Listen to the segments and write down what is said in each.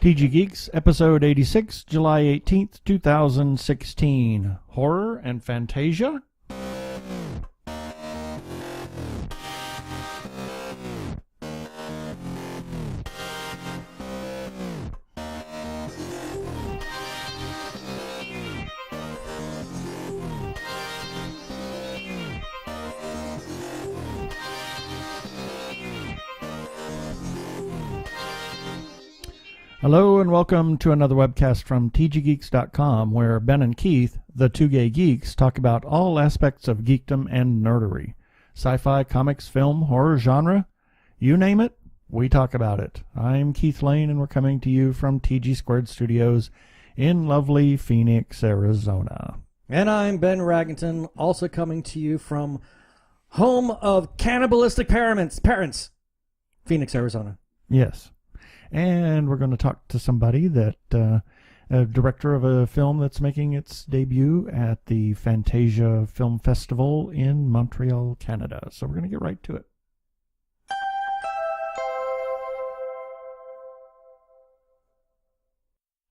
TG Geeks, episode 86, July 18th, 2016. Horror and Fantasia? Hello and welcome to another webcast from tggeeks.com, where Ben and Keith, the Two Gay Geeks, talk about all aspects of geekdom and nerdery. Sci-fi, comics, film, horror, genre, you name it, we talk about it. I'm Keith Lane and we're coming to you from TG Squared Studios in lovely Phoenix, Arizona. And I'm Ben Raggington, also coming to you from home of cannibalistic parents, Phoenix, Arizona. Yes. And we're going to talk to somebody that, a director of a film that's making its debut at the Fantasia Film Festival in Montreal, Canada. So we're going to get right to it.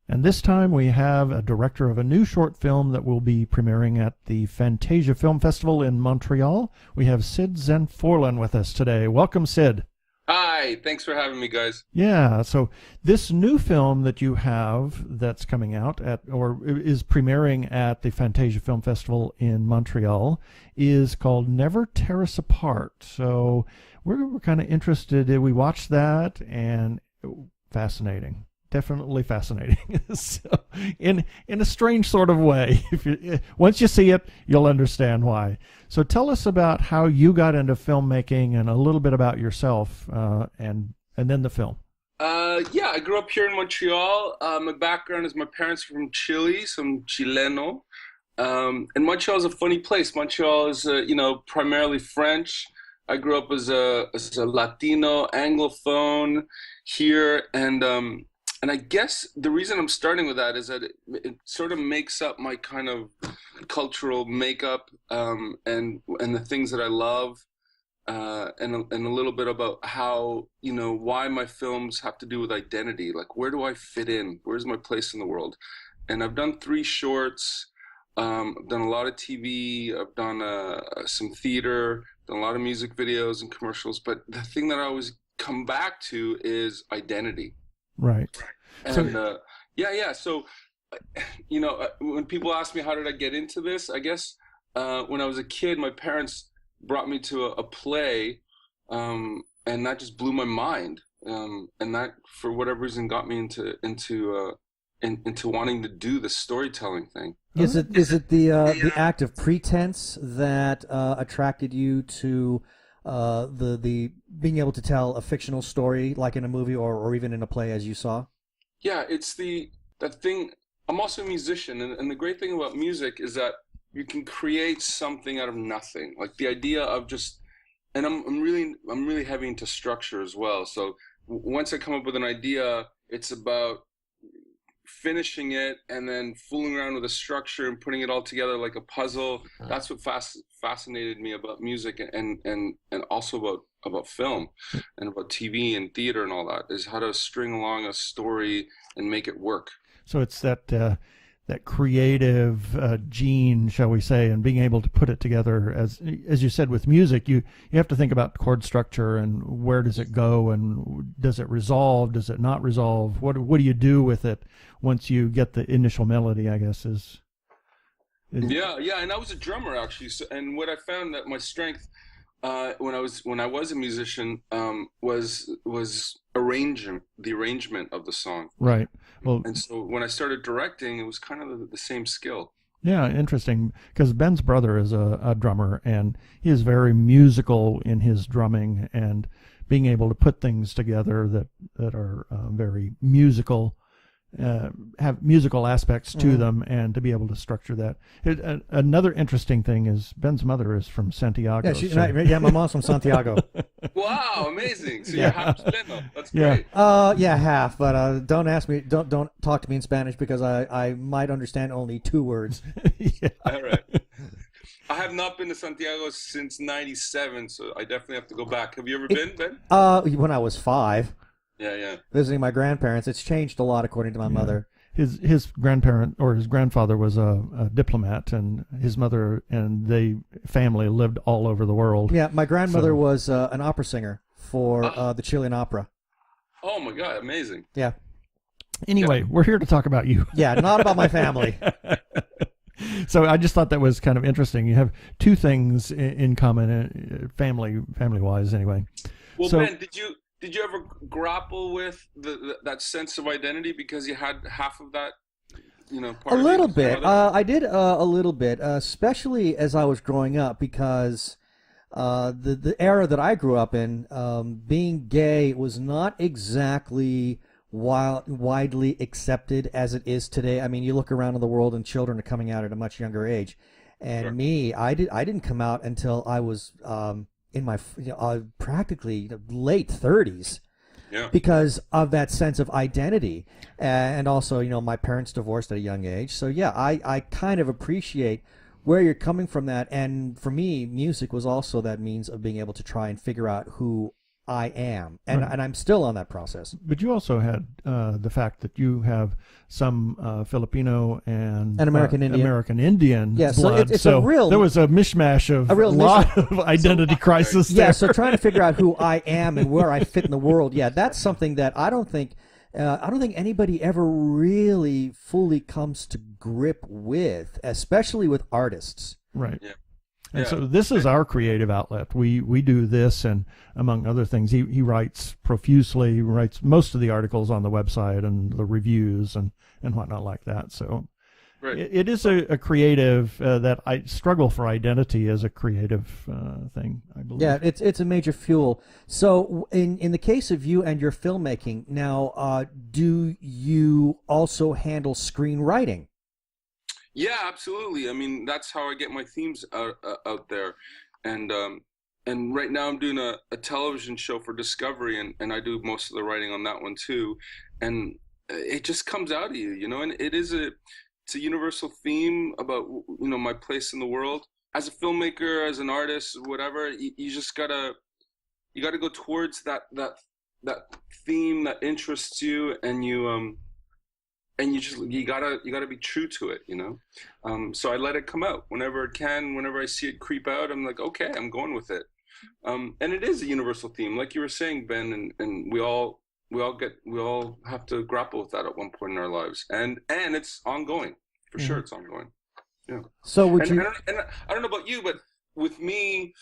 And this time we have a director of a new short film that will be premiering at the Fantasia Film Festival in Montreal. We have Sid Zenforlin with us today. Welcome, Sid. Hi, thanks for having me, guys. Yeah, so this new film that you have that's coming out at, or is premiering at the Fantasia Film Festival in Montreal, is called Never Tear Us Apart. So we're kind of interested. We watched that, and fascinating. Definitely fascinating. So, in a strange sort of way. Once you see it, you'll understand why. So tell us about how you got into filmmaking and a little bit about yourself, and then the film. Yeah, I grew up here in Montreal. My background is my parents are from Chile, so I'm Chileno. And Montreal is a funny place. Montreal is, primarily French. I grew up as a Latino, Anglophone here, and I guess the reason I'm starting with that is that it sort of makes up my kind of cultural makeup, and the things that I love, and a little bit about how, why my films have to do with identity. Like, where do I fit in? Where's my place in the world? And I've done 3 shorts. I've done a lot of TV. I've done some theater, done a lot of music videos and commercials. But the thing that I always come back to is identity. Right. And So, when people ask me how did I get into this, I guess when I was a kid, my parents brought me to a play, and that just blew my mind. And that, for whatever reason, got me into wanting to do the storytelling thing. Is it the act of pretense that attracted you to the being able to tell a fictional story, like in a movie or even in a play, as you saw? Yeah, it's that thing. I'm also a musician, and the great thing about music is that you can create something out of nothing. Like the idea of just, and I'm really heavy into structure as well. So once I come up with an idea, it's about finishing it and then fooling around with a structure and putting it all together like a puzzle. That's what fascinated me about music and also about film and about TV and theater and all that, is how to string along a story and make it work. So it's that creative gene, shall we say, and being able to put it together. As you said, with music, you have to think about chord structure and where does it go, and does it resolve, does it not resolve, what do you do with it once you get the initial melody, I guess is Yeah, and I was a drummer actually, and what I found that my strength when I was a musician was the arrangement of the song. Right. Well, and so when I started directing, it was kind of the same skill. Yeah, interesting, because Ben's brother is a drummer, and he is very musical in his drumming, and being able to put things together that are very musical, have musical aspects to them, and to be able to structure that. Another interesting thing is Ben's mother is from Santiago. Yeah, my mom's from Santiago. Wow, amazing! So you're half Chileno. That's great. Yeah, half. But don't ask me. Don't talk to me in Spanish, because I might understand only 2 words. Yeah. All right. I have not been to Santiago since '97, so I definitely have to go back. Have you ever been, Ben? When I was 5. Yeah. visiting my grandparents. It's changed a lot according to my mother. His grandparent or his grandfather was a diplomat, and his mother and they family lived all over the world. Yeah, my grandmother was an opera singer for the Chilean opera. Oh my God, amazing. Yeah. Anyway, we're here to talk about you. Yeah, not about my family. So I just thought that was kind of interesting. You have two things in common, family-wise, anyway. Well, so, Ben, did you ever grapple with that sense of identity because you had half of that, part A little of bit. I did a little bit, especially as I was growing up, because the era that I grew up in, being gay was not exactly widely accepted as it is today. I mean, you look around in the world and children are coming out at a much younger age, and Sure. I didn't come out until I was in my practically late 30s. Yeah. Because of that sense of identity, and also my parents divorced at a young age, so yeah, I kind of appreciate where you're coming from that. And for me, music was also that means of being able to try and figure out who I am, and Right. and I'm still on that process. but you also had the fact that you have some Filipino and American Indian. American Indian Yeah, so blood. it's a real- there was a mishmash of A real lot of identity crisis. Yeah, there. so trying to figure out who I am and where I fit in the world, yeah, that's something that I don't think anybody ever really fully comes to grip with, especially with artists. Right. Yeah. And Yeah. so this is our creative outlet. We do this, and among other things, he writes profusely. He writes most of the articles on the website and the reviews and whatnot like that. So Right. it is a creative that I struggle for identity as a creative thing, I believe. Yeah, it's a major fuel. So in the case of you and your filmmaking, now do you also handle screenwriting? Yeah, absolutely. I mean, that's how I get my themes out there, and right now I'm doing a television show for Discovery, and I do most of the writing on that one too, and it just comes out of you, and it's a universal theme about my place in the world as a filmmaker, as an artist, whatever. You just gotta go towards that theme that interests you, and you gotta be true to it, so I let it come out whenever it can. Whenever I see it creep out, I'm like, okay, I'm going with it. And it is a universal theme, like you were saying, Ben, and we all have to grapple with that at one point in our lives, and it's ongoing for sure. It's ongoing. Yeah. So would And you? I don't know about you, but with me,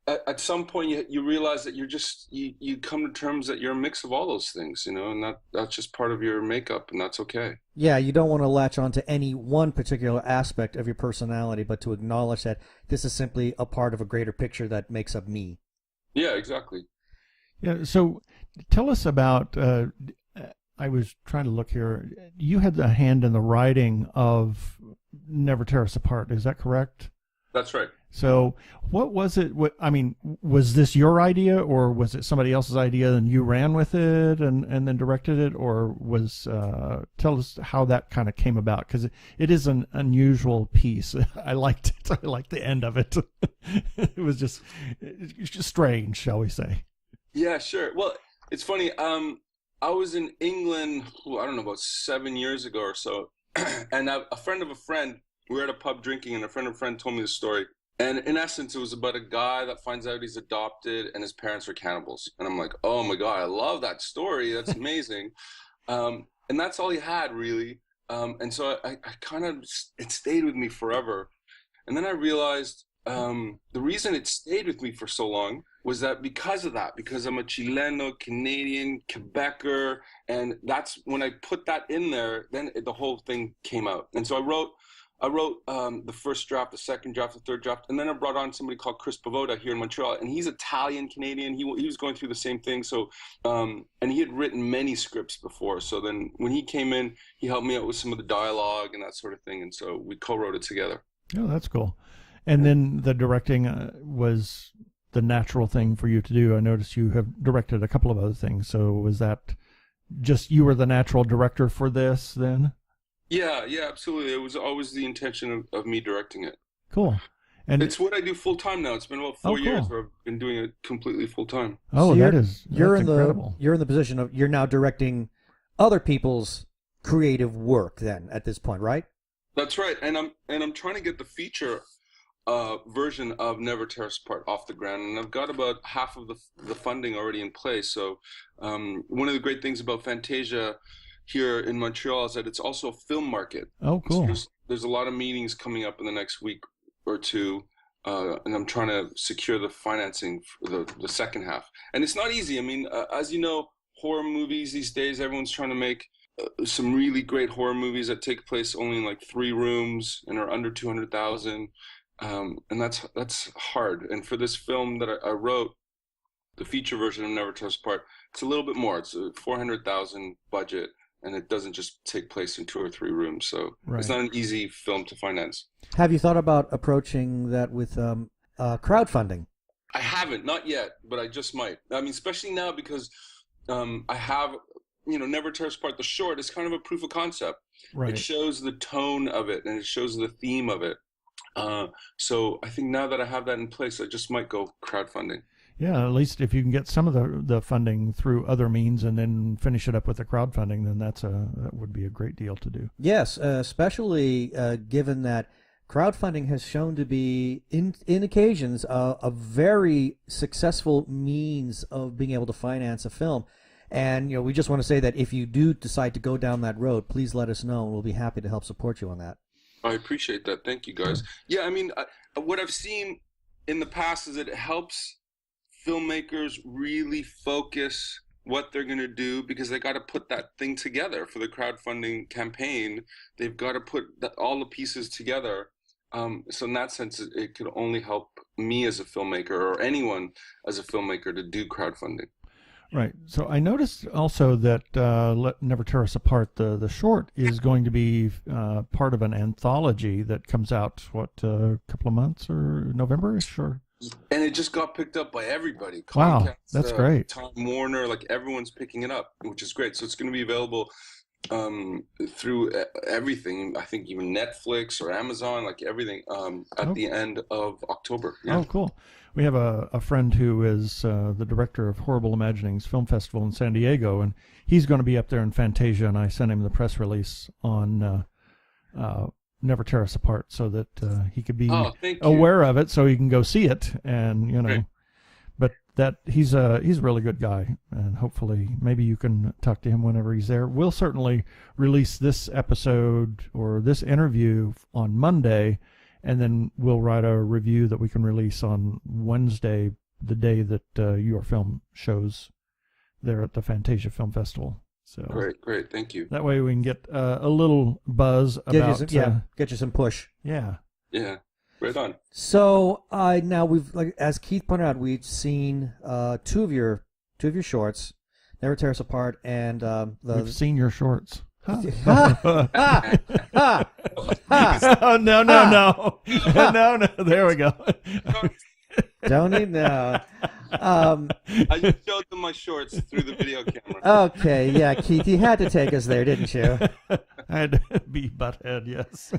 at some point you realize that you come to terms that you're a mix of all those things, and that's just part of your makeup, and that's okay. Yeah, you don't want to latch on to any one particular aspect of your personality, but to acknowledge that this is simply a part of a greater picture that makes up me. Yeah, exactly. Yeah. So tell us about. I was trying to look here. You had a hand in the writing of Never Tear Us Apart. Is that correct? That's right. So what was it? Was this your idea, or was it somebody else's idea and you ran with it and then directed it, or tell us how that kind of came about, because it is an unusual piece. I liked it. I liked the end of it. It was just strange, shall we say. Yeah, sure. Well, it's funny. I was in England, I don't know, about 7 years ago or so, and a friend of a friend, we were at a pub drinking, and a friend of a friend told me the story. And in essence, it was about a guy that finds out he's adopted and his parents are cannibals. And I'm like, oh my God, I love that story. That's amazing. And that's all he had, really. And so I kind of, it stayed with me forever. And then I realized the reason it stayed with me for so long was that because I'm a Chileno, Canadian, Quebecer, and that's when I put that in there, then the whole thing came out. And so I wrote the first draft, the second draft, the third draft, and then I brought on somebody called Chris Pavoda here in Montreal, and he's Italian Canadian. He was going through the same thing. So, and he had written many scripts before. So then when he came in, he helped me out with some of the dialogue and that sort of thing, and so we co-wrote it together. Oh, that's cool. And then the directing was the natural thing for you to do. I noticed you have directed a couple of other things. So was that just you were the natural director for this then? Yeah, absolutely. It was always the intention of me directing it. Cool. And it's what I do full time now. It's been about 4 years where I've been doing it completely full time. Oh, So that's incredible. You're in the position of you're now directing other people's creative work then at this point, right? That's right, and I'm trying to get the feature version of Never Tear Us Apart off the ground, and I've got about half of the funding already in place. So one of the great things about Fantasia here in Montreal is that it's also a film market. Oh, cool. So there's a lot of meetings coming up in the next week or two, and I'm trying to secure the financing for the second half. And it's not easy. I mean, as you know, horror movies these days, everyone's trying to make some really great horror movies that take place only in like 3 rooms and are under 200,000. And that's hard. And for this film that I wrote, the feature version of Never Tear Us Apart, it's a little bit more. It's a 400,000 budget, and it doesn't just take place in 2 or 3 rooms. So It's not an easy film to finance. Have you thought about approaching that with crowdfunding? I haven't, not yet, but I just might. I mean, especially now because I have, Never Tear Us Apart, the short, is kind of a proof of concept. Right. It shows the tone of it, and it shows the theme of it. So I think now that I have that in place, I just might go crowdfunding. Yeah, at least if you can get some of the funding through other means and then finish it up with the crowdfunding, then that would be a great deal to do. Yes, especially given that crowdfunding has shown to be, in occasions, a very successful means of being able to finance a film. And we just want to say that if you do decide to go down that road, please let us know, and we'll be happy to help support you on that. I appreciate that. Thank you, guys. Yeah, I mean, what I've seen in the past is that it helps filmmakers really focus what they're going to do, because they got to put that thing together for the crowdfunding campaign. They've got to put all the pieces together. So in that sense, it could only help me as a filmmaker, or anyone as a filmmaker, to do crowdfunding. Right. So I noticed also that Never Tear Us Apart, the short, is going to be part of an anthology that comes out, a couple of months, or November-ish, or? And it just got picked up by everybody. Wow, Comcast, that's great. Time Warner, like everyone's picking it up, which is great. So it's going to be available through everything. I think even Netflix or Amazon, like everything, at the end of October. Yeah. Oh, cool. We have a friend who is the director of Horrible Imaginings Film Festival in San Diego, and he's going to be up there in Fantasia, and I sent him the press release on Never Tear Us Apart so that he could be aware of it, so he can go see it. And Great. But that he's a really good guy, and hopefully maybe you can talk to him whenever he's there. We'll certainly release this episode or this interview on Monday, and then we'll write a review that we can release on Wednesday, the day that your film shows there at the Fantasia Film Festival. So Great, thank you. That way we can get a little buzz about. Get you some push. Yeah. Yeah, right on. So now we've, like as Keith pointed out, we've seen two of your shorts, Never Tear Us Apart, and we've seen your shorts. Huh. Oh, no. No. There we go. Don't need no. I just showed them my shorts through the video camera. Okay, yeah, Keith, you had to take us there, didn't you? I had to be butthead, yes.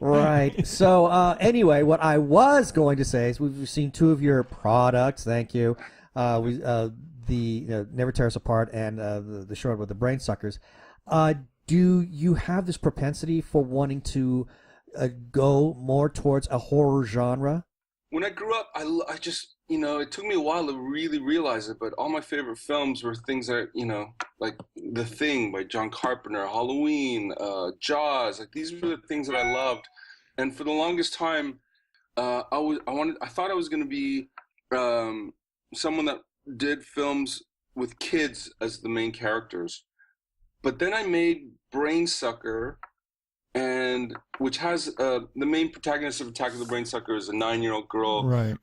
Right. So anyway, what I was going to say is we've seen two of your products. Thank you. The Never Tear Us Apart and the short with the brain suckers. Do you have this propensity for wanting to go more towards a horror genre? When I grew up, I just, it took me a while to really realize it, but all my favorite films were things that, like The Thing by John Carpenter, Halloween, Jaws, like these were the things that I loved. And for the longest time, I thought I was going to be someone that did films with kids as the main characters. But then I made Brainsucker, and which has the main protagonist of Attack of the Brainsucker is a 9-year-old girl. Right.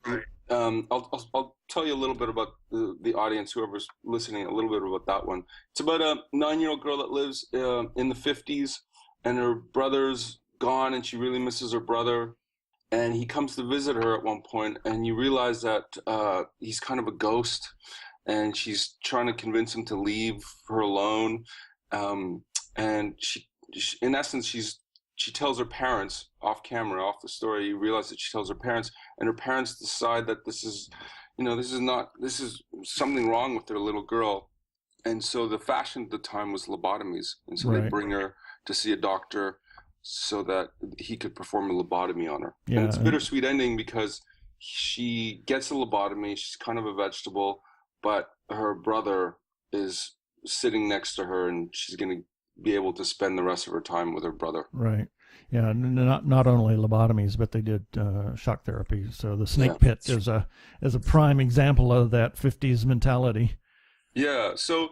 I'll tell you a little bit about the audience, whoever's listening, a little bit about that one. It's about a 9-year-old girl that lives in the 50s, and her brother's gone, and she really misses her brother. And he comes to visit her at one point, and you realize that he's kind of a ghost, and she's trying to convince him to leave her alone. And she in essence, she's she tells her parents off camera, off the story. You realize that she tells her parents, and her parents decide that this is something wrong with their little girl. And so the fashion at the time was lobotomies. And so they bring her to see a doctor so that he could perform a lobotomy on her. Yeah. And it's a bittersweet ending because she gets a lobotomy. She's kind of a vegetable, but her brother is sitting next to her, and she's going to be able to spend the rest of her time with her brother. Right. Yeah, not only lobotomies, but they did shock therapy. So the snake pit is a prime example of that 50s mentality. Yeah, so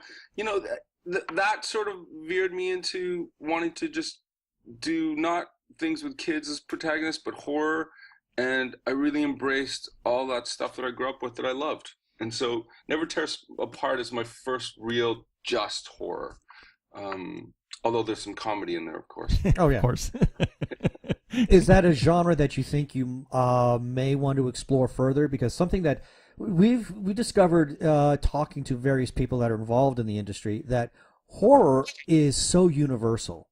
that sort of veered me into wanting to just do not things with kids as protagonists, but horror. And I really embraced all that stuff that I grew up with that I loved. And so Never Tear Us Apart is my first real just horror. Although there's some comedy in there, of course. Oh, yeah. Of course. Is that a genre that you think you may want to explore further? Because something that we discovered talking to various people that are involved in the industry, that horror is so universal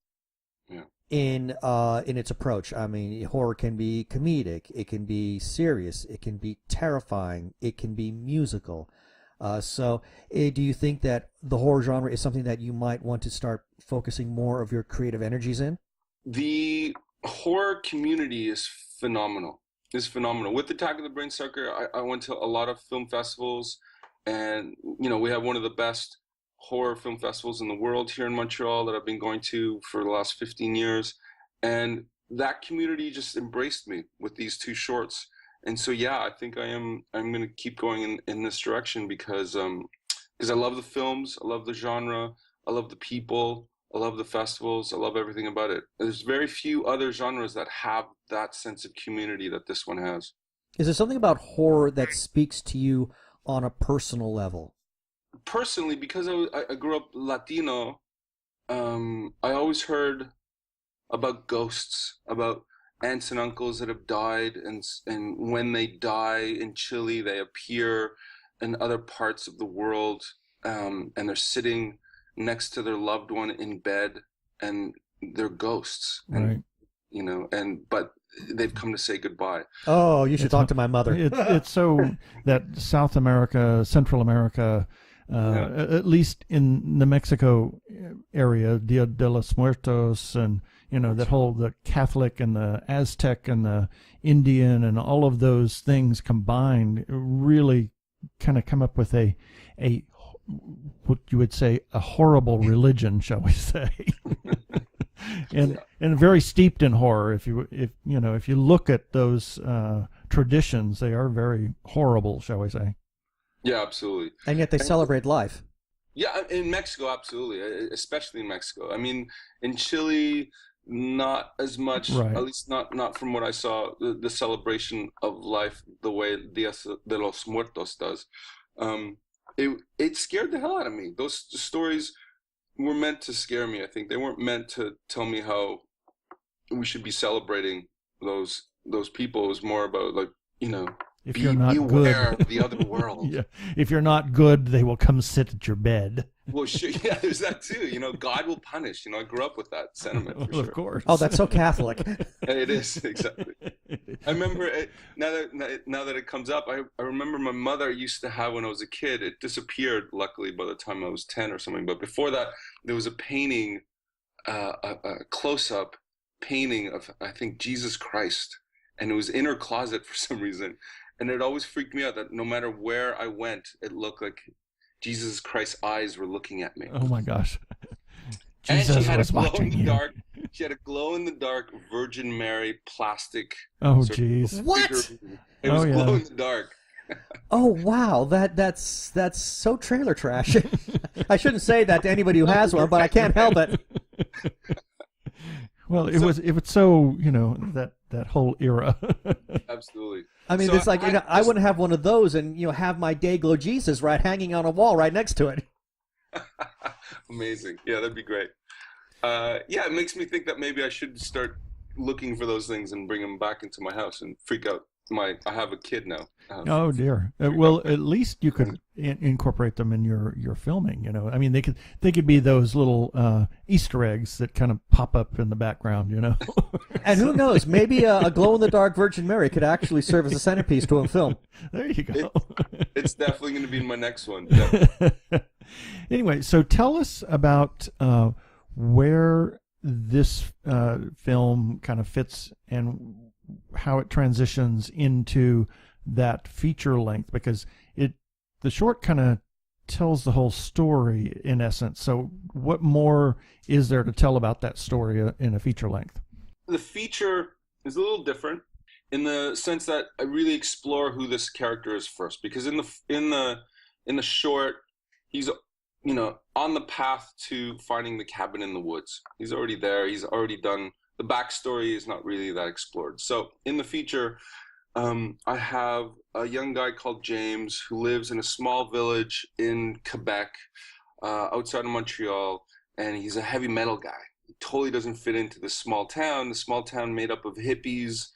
in its approach. I mean, horror can be comedic, it can be serious, it can be terrifying, it can be musical. So do you think that the horror genre is something that you might want to start focusing more of your creative energies in? The horror community is phenomenal. With Attack of the Brain Sucker, I went to a lot of film festivals, and we have one of the best horror film festivals in the world here in Montreal that I've been going to for the last 15 years. And that community just embraced me with these two shorts. And so, yeah, I think I'm going to keep going in this direction because I love the films, I love the genre, I love the people, I love the festivals, I love everything about it. There's very few other genres that have that sense of community that this one has. Is there something about horror that speaks to you on a personal level? Personally, because I grew up Latino, I always heard about ghosts, about aunts and uncles that have died, and when they die in Chile, they appear in other parts of the world, and they're sitting next to their loved one in bed, and they're ghosts, and but they've come to say goodbye. Oh, you should talk to my mother. It's so that South America, Central America, at least in the Mexico area, Dia de los Muertos, and that whole the Catholic and the Aztec and the Indian and all of those things combined really kind of come up with a what you would say a horrible religion, shall we say? and very steeped in horror. If you look at those traditions, they are very horrible, shall we say? Yeah, absolutely. And yet they celebrate life. Yeah, in Mexico, absolutely, especially in Mexico. I mean, in Chile, not as much, at least not from what I saw, the celebration of life the way Dia de los Muertos does. It scared the hell out of me. Those stories were meant to scare me, I think. They weren't meant to tell me how we should be celebrating those people. It was more about, like, if you're not good, of the other world. Yeah. If you're not good, they will come sit at your bed. Well, sure, yeah, there's that too. God will punish. I grew up with that sentiment. For sure. Of course. Oh, that's so Catholic. It is, exactly. I remember now that it comes up. I remember my mother used to have when I was a kid. It disappeared, luckily, by the time I was 10 or something. But before that, there was a painting, a close-up painting of, I think, Jesus Christ, and it was in her closet for some reason. And it always freaked me out that no matter where I went, it looked like Jesus Christ's eyes were looking at me. Oh my gosh. Jesus was watching you. She had a glow-in-the-dark Virgin Mary plastic. Oh, jeez. What? It was glow-in-the-dark. Oh, wow. That's so trailer trash. I shouldn't say that to anybody who has one, but I can't help it. Well, it was so, that whole era. Absolutely. I mean, it's like, I wouldn't have one of those and, have my Dayglow Jesus hanging on a wall right next to it. Amazing. Yeah, that'd be great. Yeah, it makes me think that maybe I should start looking for those things and bring them back into my house and freak out. I have a kid now. Oh dear. Well, at least you could incorporate them in your filming. You know, I mean, they could be those little Easter eggs that kind of pop up in the background. You know. And who knows? Maybe a glow-in-the-dark Virgin Mary could actually serve as a centerpiece to a film. There you go. It's definitely going to be in my next one. Yeah. Anyway, so tell us about where this film kind of fits and how it transitions into that feature length, because the short kind of tells the whole story in essence. So what more is there to tell about that story in a feature length? The feature is a little different in the sense that I really explore who this character is first, because in the short, he's on the path to finding the cabin in the woods. He's already there. He's already done. The backstory is not really that explored. So in the feature, I have a young guy called James who lives in a small village in Quebec, outside of Montreal, and he's a heavy metal guy. He totally doesn't fit into the small town made up of hippies,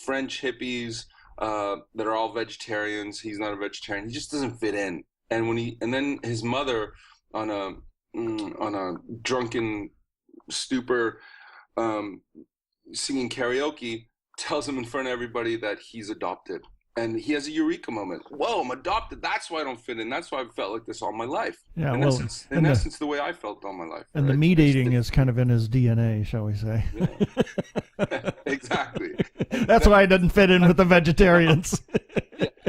French hippies, that are all vegetarians. He's not a vegetarian. He just doesn't fit in. And then his mother, on a drunken stupor, singing karaoke, tells him in front of everybody that he's adopted. And he has a eureka moment. Whoa, I'm adopted. That's why I don't fit in. That's why I've felt like this all my life. Yeah, in essence, the way I felt all my life. And right? The meat eating is kind of in his DNA, shall we say. Yeah. Exactly. That's why I didn't fit in with the vegetarians.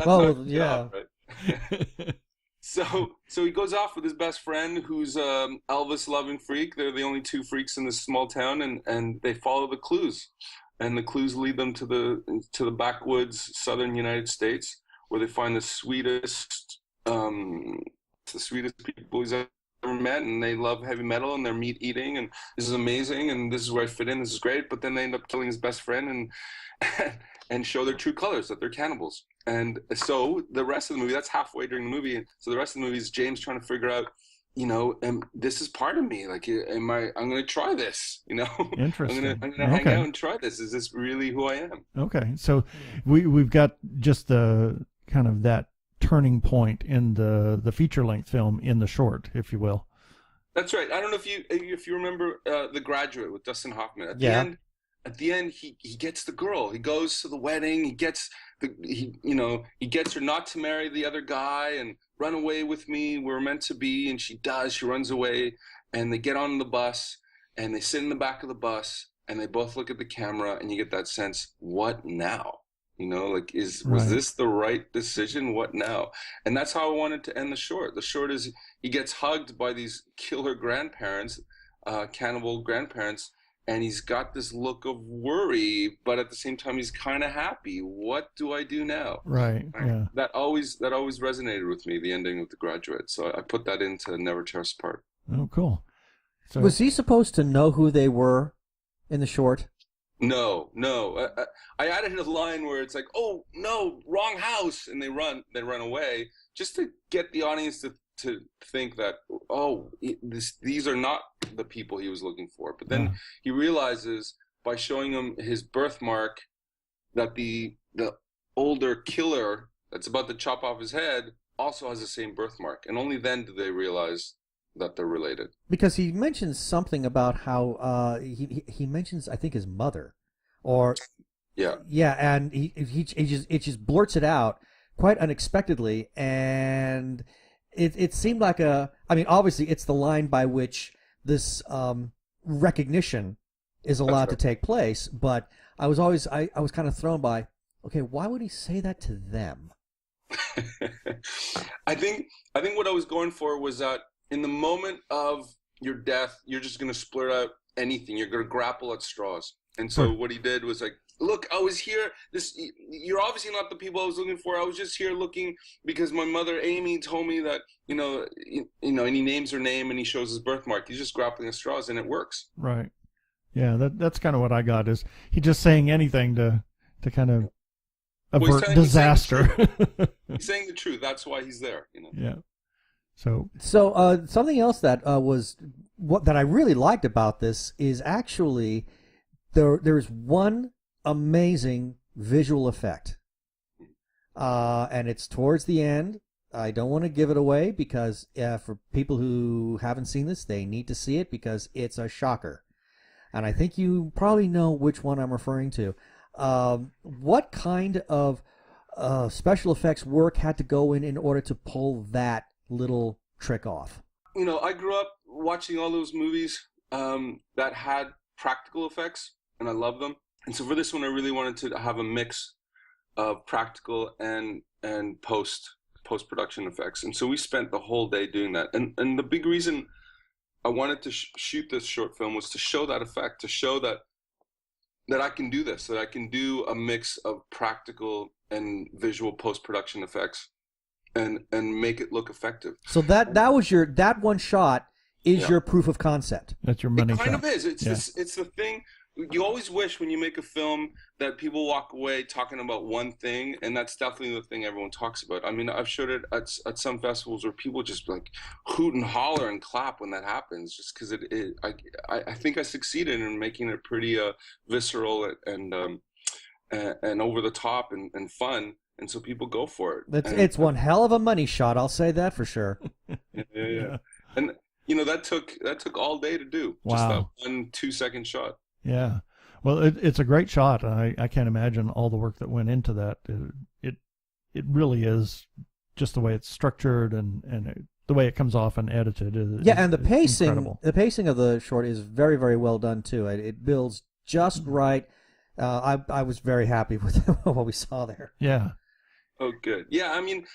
Yeah. Right? So he goes off with his best friend, who's Elvis loving freak. They're the only two freaks in this small town, and they follow the clues, and the clues lead them to the backwoods, southern United States, where they find the sweetest people he's ever met, and they love heavy metal and they're meat eating, and this is amazing, and this is where I fit in. This is great, but then they end up killing his best friend and show their true colors, that they're cannibals. And so the rest of the movie, that's halfway during the movie. So the rest of the movie is James trying to figure out, this is part of me. Like, I'm going to try this, Interesting. I'm going to hang out and try this. Is this really who I am? Okay. So we've got just the kind of that turning point in the feature length film in the short, if you will. That's right. I don't know if you remember The Graduate with Dustin Hoffman. At the end, he gets the girl. He goes to the wedding. He gets her not to marry the other guy and run away with me. We're meant to be, and she does. She runs away, and they get on the bus, and they sit in the back of the bus, and they both look at the camera, and you get that sense, what now? Was this the right decision? What now? And that's how I wanted to end the short. The short is he gets hugged by these killer grandparents, cannibal grandparents, and he's got this look of worry, but at the same time, he's kind of happy. What do I do now? Right. Yeah. That always resonated with me, the ending of The Graduate. So I put that into Never Tear Us Apart. Oh, cool. So, was he supposed to know who they were in the short? No. I added a line where it's like, oh, no, wrong house. And they run away just to get the audience to think that, these are not the people he was looking for. But then he realizes by showing him his birthmark that the older killer that's about to chop off his head also has the same birthmark. And only then do they realize that they're related. Because he mentions something about how he mentions, I think, his mother, or and he just blurts it out quite unexpectedly, and it seemed like obviously it's the line by which this recognition is allowed to take place, but I was kind of thrown by, okay, why would he say that to them? I think what I was going for was that in the moment of your death, you're just going to splurt out anything. You're going to grapple at straws. And so what he did was like, look, I was here. You're obviously not the people I was looking for. I was just here looking because my mother, Amy, told me that, and he names her name and he shows his birthmark. He's just grappling at straws, and it works. Right. Yeah, that's kind of what I got, is he just saying anything to kind of avert disaster. He's saying the truth. That's why he's there. Yeah. So something else that that I really liked about this is actually there's one amazing visual effect and it's towards the end. I don't want to give it away because for people who haven't seen this, they need to see it because it's a shocker. And I think you probably know which one I'm referring to. What kind of special effects work had to go in order to pull that little trick off? You know, I grew up watching all those movies that had practical effects, and I love them. And so for this one, I really wanted to have a mix of practical and post-production effects. And so we spent the whole day doing that. And the big reason I wanted to shoot this short film was to show that effect, to show that I can do this, that I can do a mix of practical and visual post-production effects and make it look effective. So that was that one shot is your proof of concept. That's your money shot. It kind shot. of is. It's the thing. You always wish when you make a film that people walk away talking about one thing, and that's definitely the thing everyone talks about. I mean, I've showed it at some festivals where people just like hoot and holler and clap when that happens, just because I think I succeeded in making it pretty visceral and over the top and fun, and so people go for it. It's one hell of a money shot, I'll say that for sure. Yeah. And you know that took all day to do. Wow. Just that 1 2-second shot. Yeah. Well, it's a great shot. I can't imagine all the work that went into that. It really is just the way it's structured and the way it comes off and edited. And the pacing, incredible. the pacing of the short is very, very well done too. It builds just right. I was very happy with what we saw there. Yeah. Oh, good. Yeah, I mean,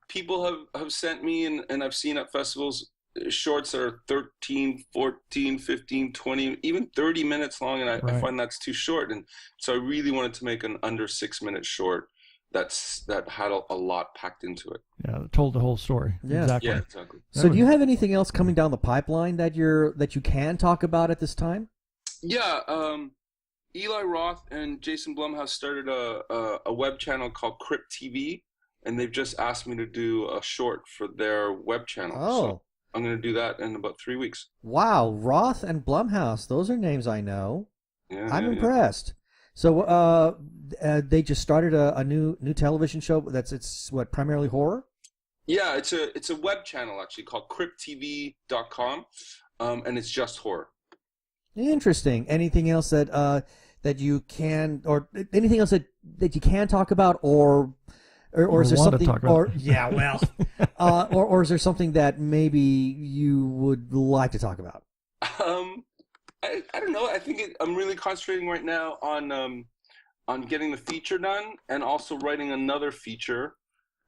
people have sent me, and I've seen at festivals, shorts that are 13, 14, 15, 20, even 30 minutes long, and I find that's too short. And so I really wanted to make an under 6-minute short that had a lot packed into it. Yeah, it told the whole story. Yeah. Exactly. Yeah, exactly. So do you have anything else coming down the pipeline that you can talk about at this time? Yeah, Eli Roth and Jason Blumhouse started a web channel called Crypt TV, and they've just asked me to do a short for their web channel. Oh. So I'm going to do that in about 3 weeks. Wow, Roth and Blumhouse, those are names I know. Yeah, I'm impressed. So they just started a new television show it's primarily horror? Yeah, it's a web channel actually called crypttv.com, and it's just horror. Interesting. Anything else that you can, or anything else that you can talk about, or is there something, or yeah, well, or is there something that maybe you would like to talk about? I don't know. I think I'm really concentrating right now on getting the feature done and also writing another feature.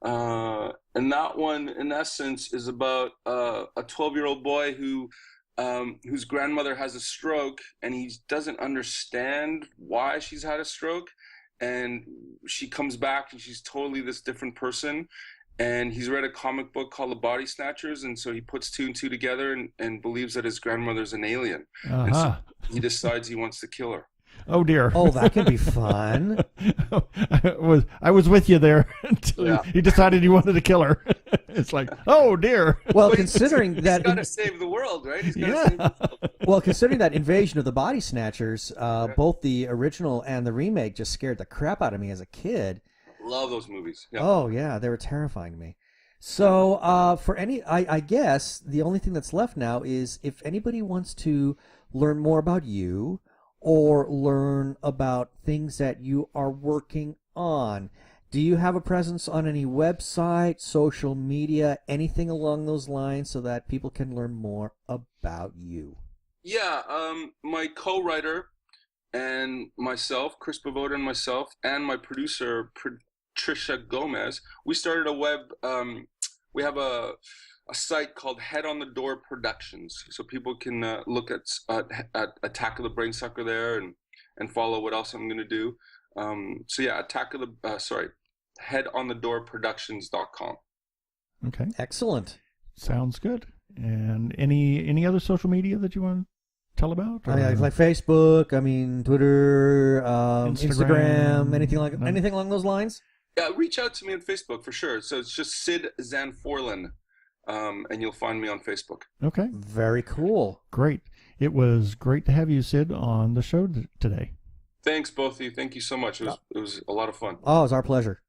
And that one, in essence, is about a 12-year-old boy whose grandmother has a stroke, and he doesn't understand why she's had a stroke. And she comes back, and she's totally this different person. And he's read a comic book called The Body Snatchers, and so he puts 2 and 2 together and believes that his grandmother's an alien. Uh-huh. And so he decides he wants to kill her. Oh dear. Oh, that could be fun. I was with you there until he decided he wanted to kill her. It's like, oh dear. Well, considering that he's got to save the world, right? He's got to save the world. Well, considering that Invasion of the Body Snatchers, both the original and the remake just scared the crap out of me as a kid. Love those movies. Yeah. Oh yeah, they were terrifying to me. So I guess the only thing that's left now is if anybody wants to learn more about you or learn about things that you are working on, do you have a presence on any website, social media, anything along those lines so that people can learn more about you? Yeah, my co-writer and myself, Chris Bavoda and myself, and my producer, Patricia Gomez, we started a web, we have a site called Head on the Door Productions, so people can look at Attack of the Brainsucker there and follow what else I'm going to do. So yeah, headonthedoorproductions.com. Okay. Excellent. Sounds good. And any other social media that you want to tell about? I mean, like Facebook, Twitter, Instagram, anything along those lines? Yeah, reach out to me on Facebook for sure. So it's just Sid Zanforlin, and you'll find me on Facebook. Okay. Very cool. Great. It was great to have you, Sid, on the show today. Thanks, both of you. Thank you so much. It was a lot of fun. Oh, it was our pleasure.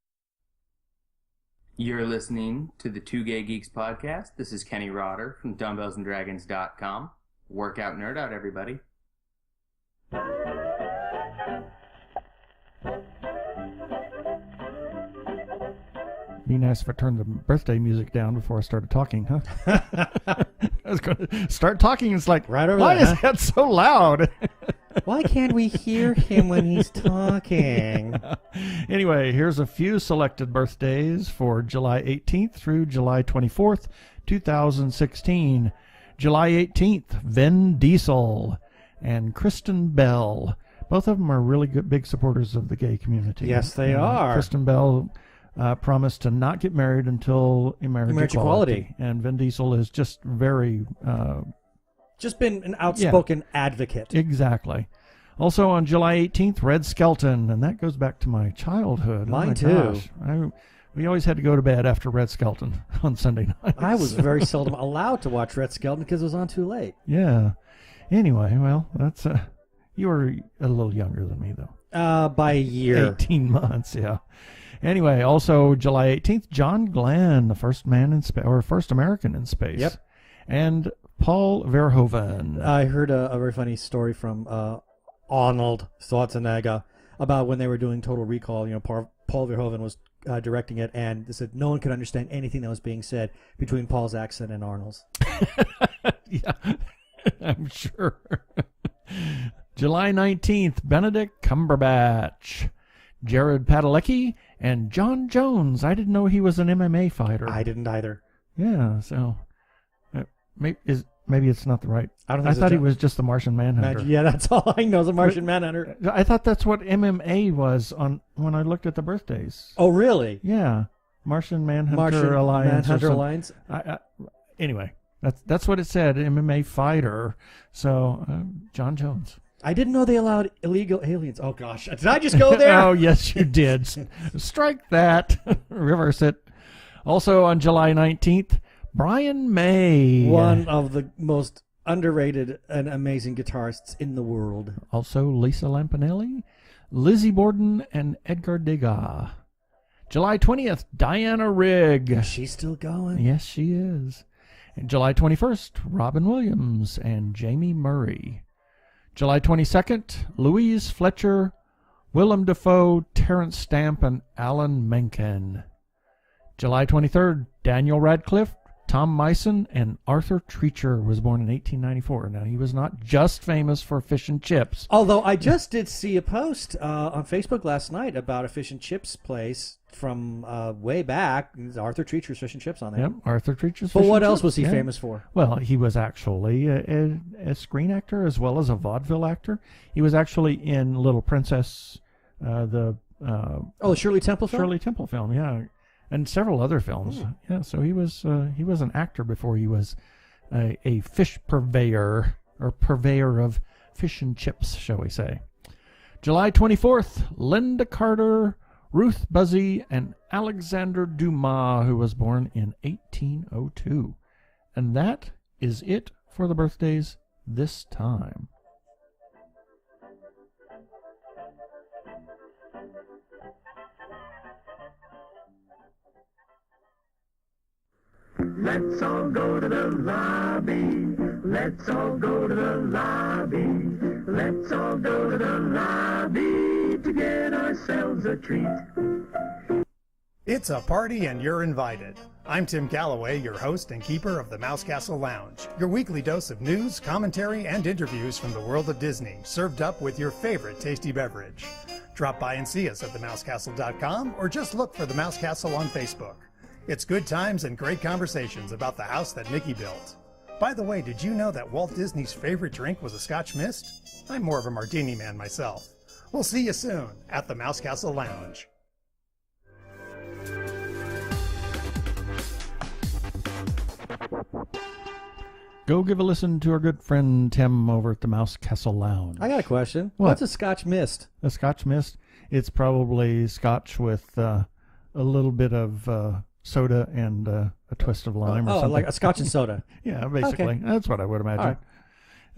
You're listening to the Two Gay Geeks podcast. This is Kenny Rotter from dumbbellsanddragons.com. Workout nerd out, everybody. Be nice if I turned the birthday music down before I started talking, huh? I was going to start talking. It's like, right over why there, is that so loud? Why can't we hear him when he's talking? Anyway, here's a few selected birthdays for July 18th through July 24th, 2016. July 18th, Vin Diesel and Kristen Bell. Both of them are really good, big supporters of the gay community. Yes, they are. Kristen Bell promised to not get married until marriage equality. And Vin Diesel is just very... just been an outspoken advocate. Exactly. Also on July 18th, Red Skelton, and that goes back to my childhood. Mine too. too. We always had to go to bed after Red Skelton on Sunday night. I was very seldom allowed to watch Red Skelton because it was on too late. Yeah. Anyway, well, that's you were a little younger than me though. By a year. 18 months, yeah. Anyway, also July 18th, John Glenn, the first man in space, or first American in space. Yep. And Paul Verhoeven. I heard a very funny story from Arnold Schwarzenegger about when they were doing Total Recall. You know, Paul Verhoeven was directing it, and they said no one could understand anything that was being said between Paul's accent and Arnold's. Yeah, I'm sure. July 19th, Benedict Cumberbatch, Jared Padalecki, and John Jones. I didn't know he was an MMA fighter. I didn't either. Yeah, so maybe it's not the right. I thought he was just the Martian Manhunter. Yeah, that's all I know is a Martian Manhunter. I thought that's what MMA was on when I looked at the birthdays. Oh, really? Yeah, Martian Manhunter Alliance. Manhunter Alliance. Anyway, that's what it said. MMA fighter. So John Jones. I didn't know they allowed illegal aliens. Oh gosh, did I just go there? Oh yes, you did. Strike that. Reverse it. Also on July 19th, Brian May. One of the most underrated and amazing guitarists in the world. Also Lisa Lampanelli, Lizzie Borden, and Edgar Degas. July 20th, Diana Rigg. Is she still going? Yes, she is. And July 21st, Robin Williams and Jamie Murray. July 22nd, Louise Fletcher, Willem Dafoe, Terrence Stamp, and Alan Menken. July 23rd, Daniel Radcliffe, Tom Meissen, and Arthur Treacher was born in 1894. Now, he was not just famous for fish and chips. Although I just did see a post on Facebook last night about a fish and chips place from way back. There's Arthur Treacher's Fish and Chips on there. Yep, Arthur Treacher's But Fish what and else Chips. was he Yeah. famous for? Well, he was actually a screen actor as well as a vaudeville actor. He was actually in Little Princess, the Shirley Temple film? Shirley Temple film, yeah, and several other films. Yeah, so he was an actor before he was a fish purveyor or purveyor of fish and chips, shall we say. July 24th, Linda Carter, Ruth Buzzy, and Alexander Dumas, who was born in 1802. And that is it for the birthdays this time. Let's all go to the lobby. Let's all go to the lobby. Let's all go to the lobby to get ourselves a treat. It's a party and you're invited. I'm Tim Calloway, your host and keeper of the Mouse Castle Lounge, your weekly dose of news, commentary, and interviews from the world of Disney, served up with your favorite tasty beverage. Drop by and see us at themousecastle.com or just look for the Mouse Castle on Facebook. It's good times and great conversations about the house that Mickey built. By the way, did you know that Walt Disney's favorite drink was a Scotch Mist? I'm more of a martini man myself. We'll see you soon at the Mouse Castle Lounge. Go give a listen to our good friend Tim over at the Mouse Castle Lounge. I got a question. What? What's a Scotch Mist? A Scotch Mist? It's probably Scotch with a little bit of soda and a twist of lime or something. Like a Scotch and soda. Yeah, basically. Okay. That's what I would imagine.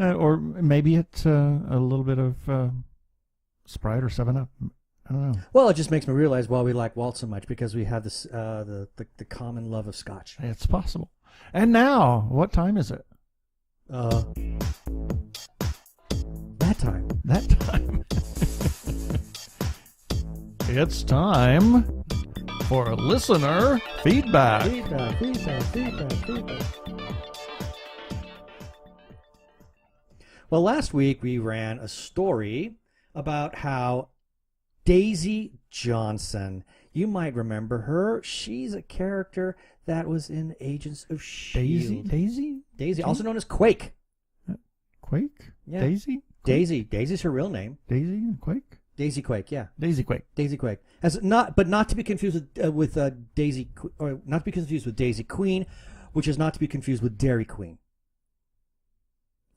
All Or maybe it's a little bit of Sprite or 7-Up. I don't know. Well, it just makes me realize why we like Walt so much, because we have this the common love of Scotch. It's possible. And now, what time is it? That time. It's time for listener feedback. Feedback. Well, last week we ran a story about how Daisy Johnson, you might remember her. She's a character that was in Agents of S.H.I.E.L.D. Daisy, also known as Quake. Quake? Yeah. Daisy? Daisy. Daisy's her real name. Daisy and Quake? Daisy Quake, yeah. Daisy Quake. Daisy Quake. Not to be confused with Daisy, or not to be confused with Daisy Queen, which is not to be confused with Dairy Queen.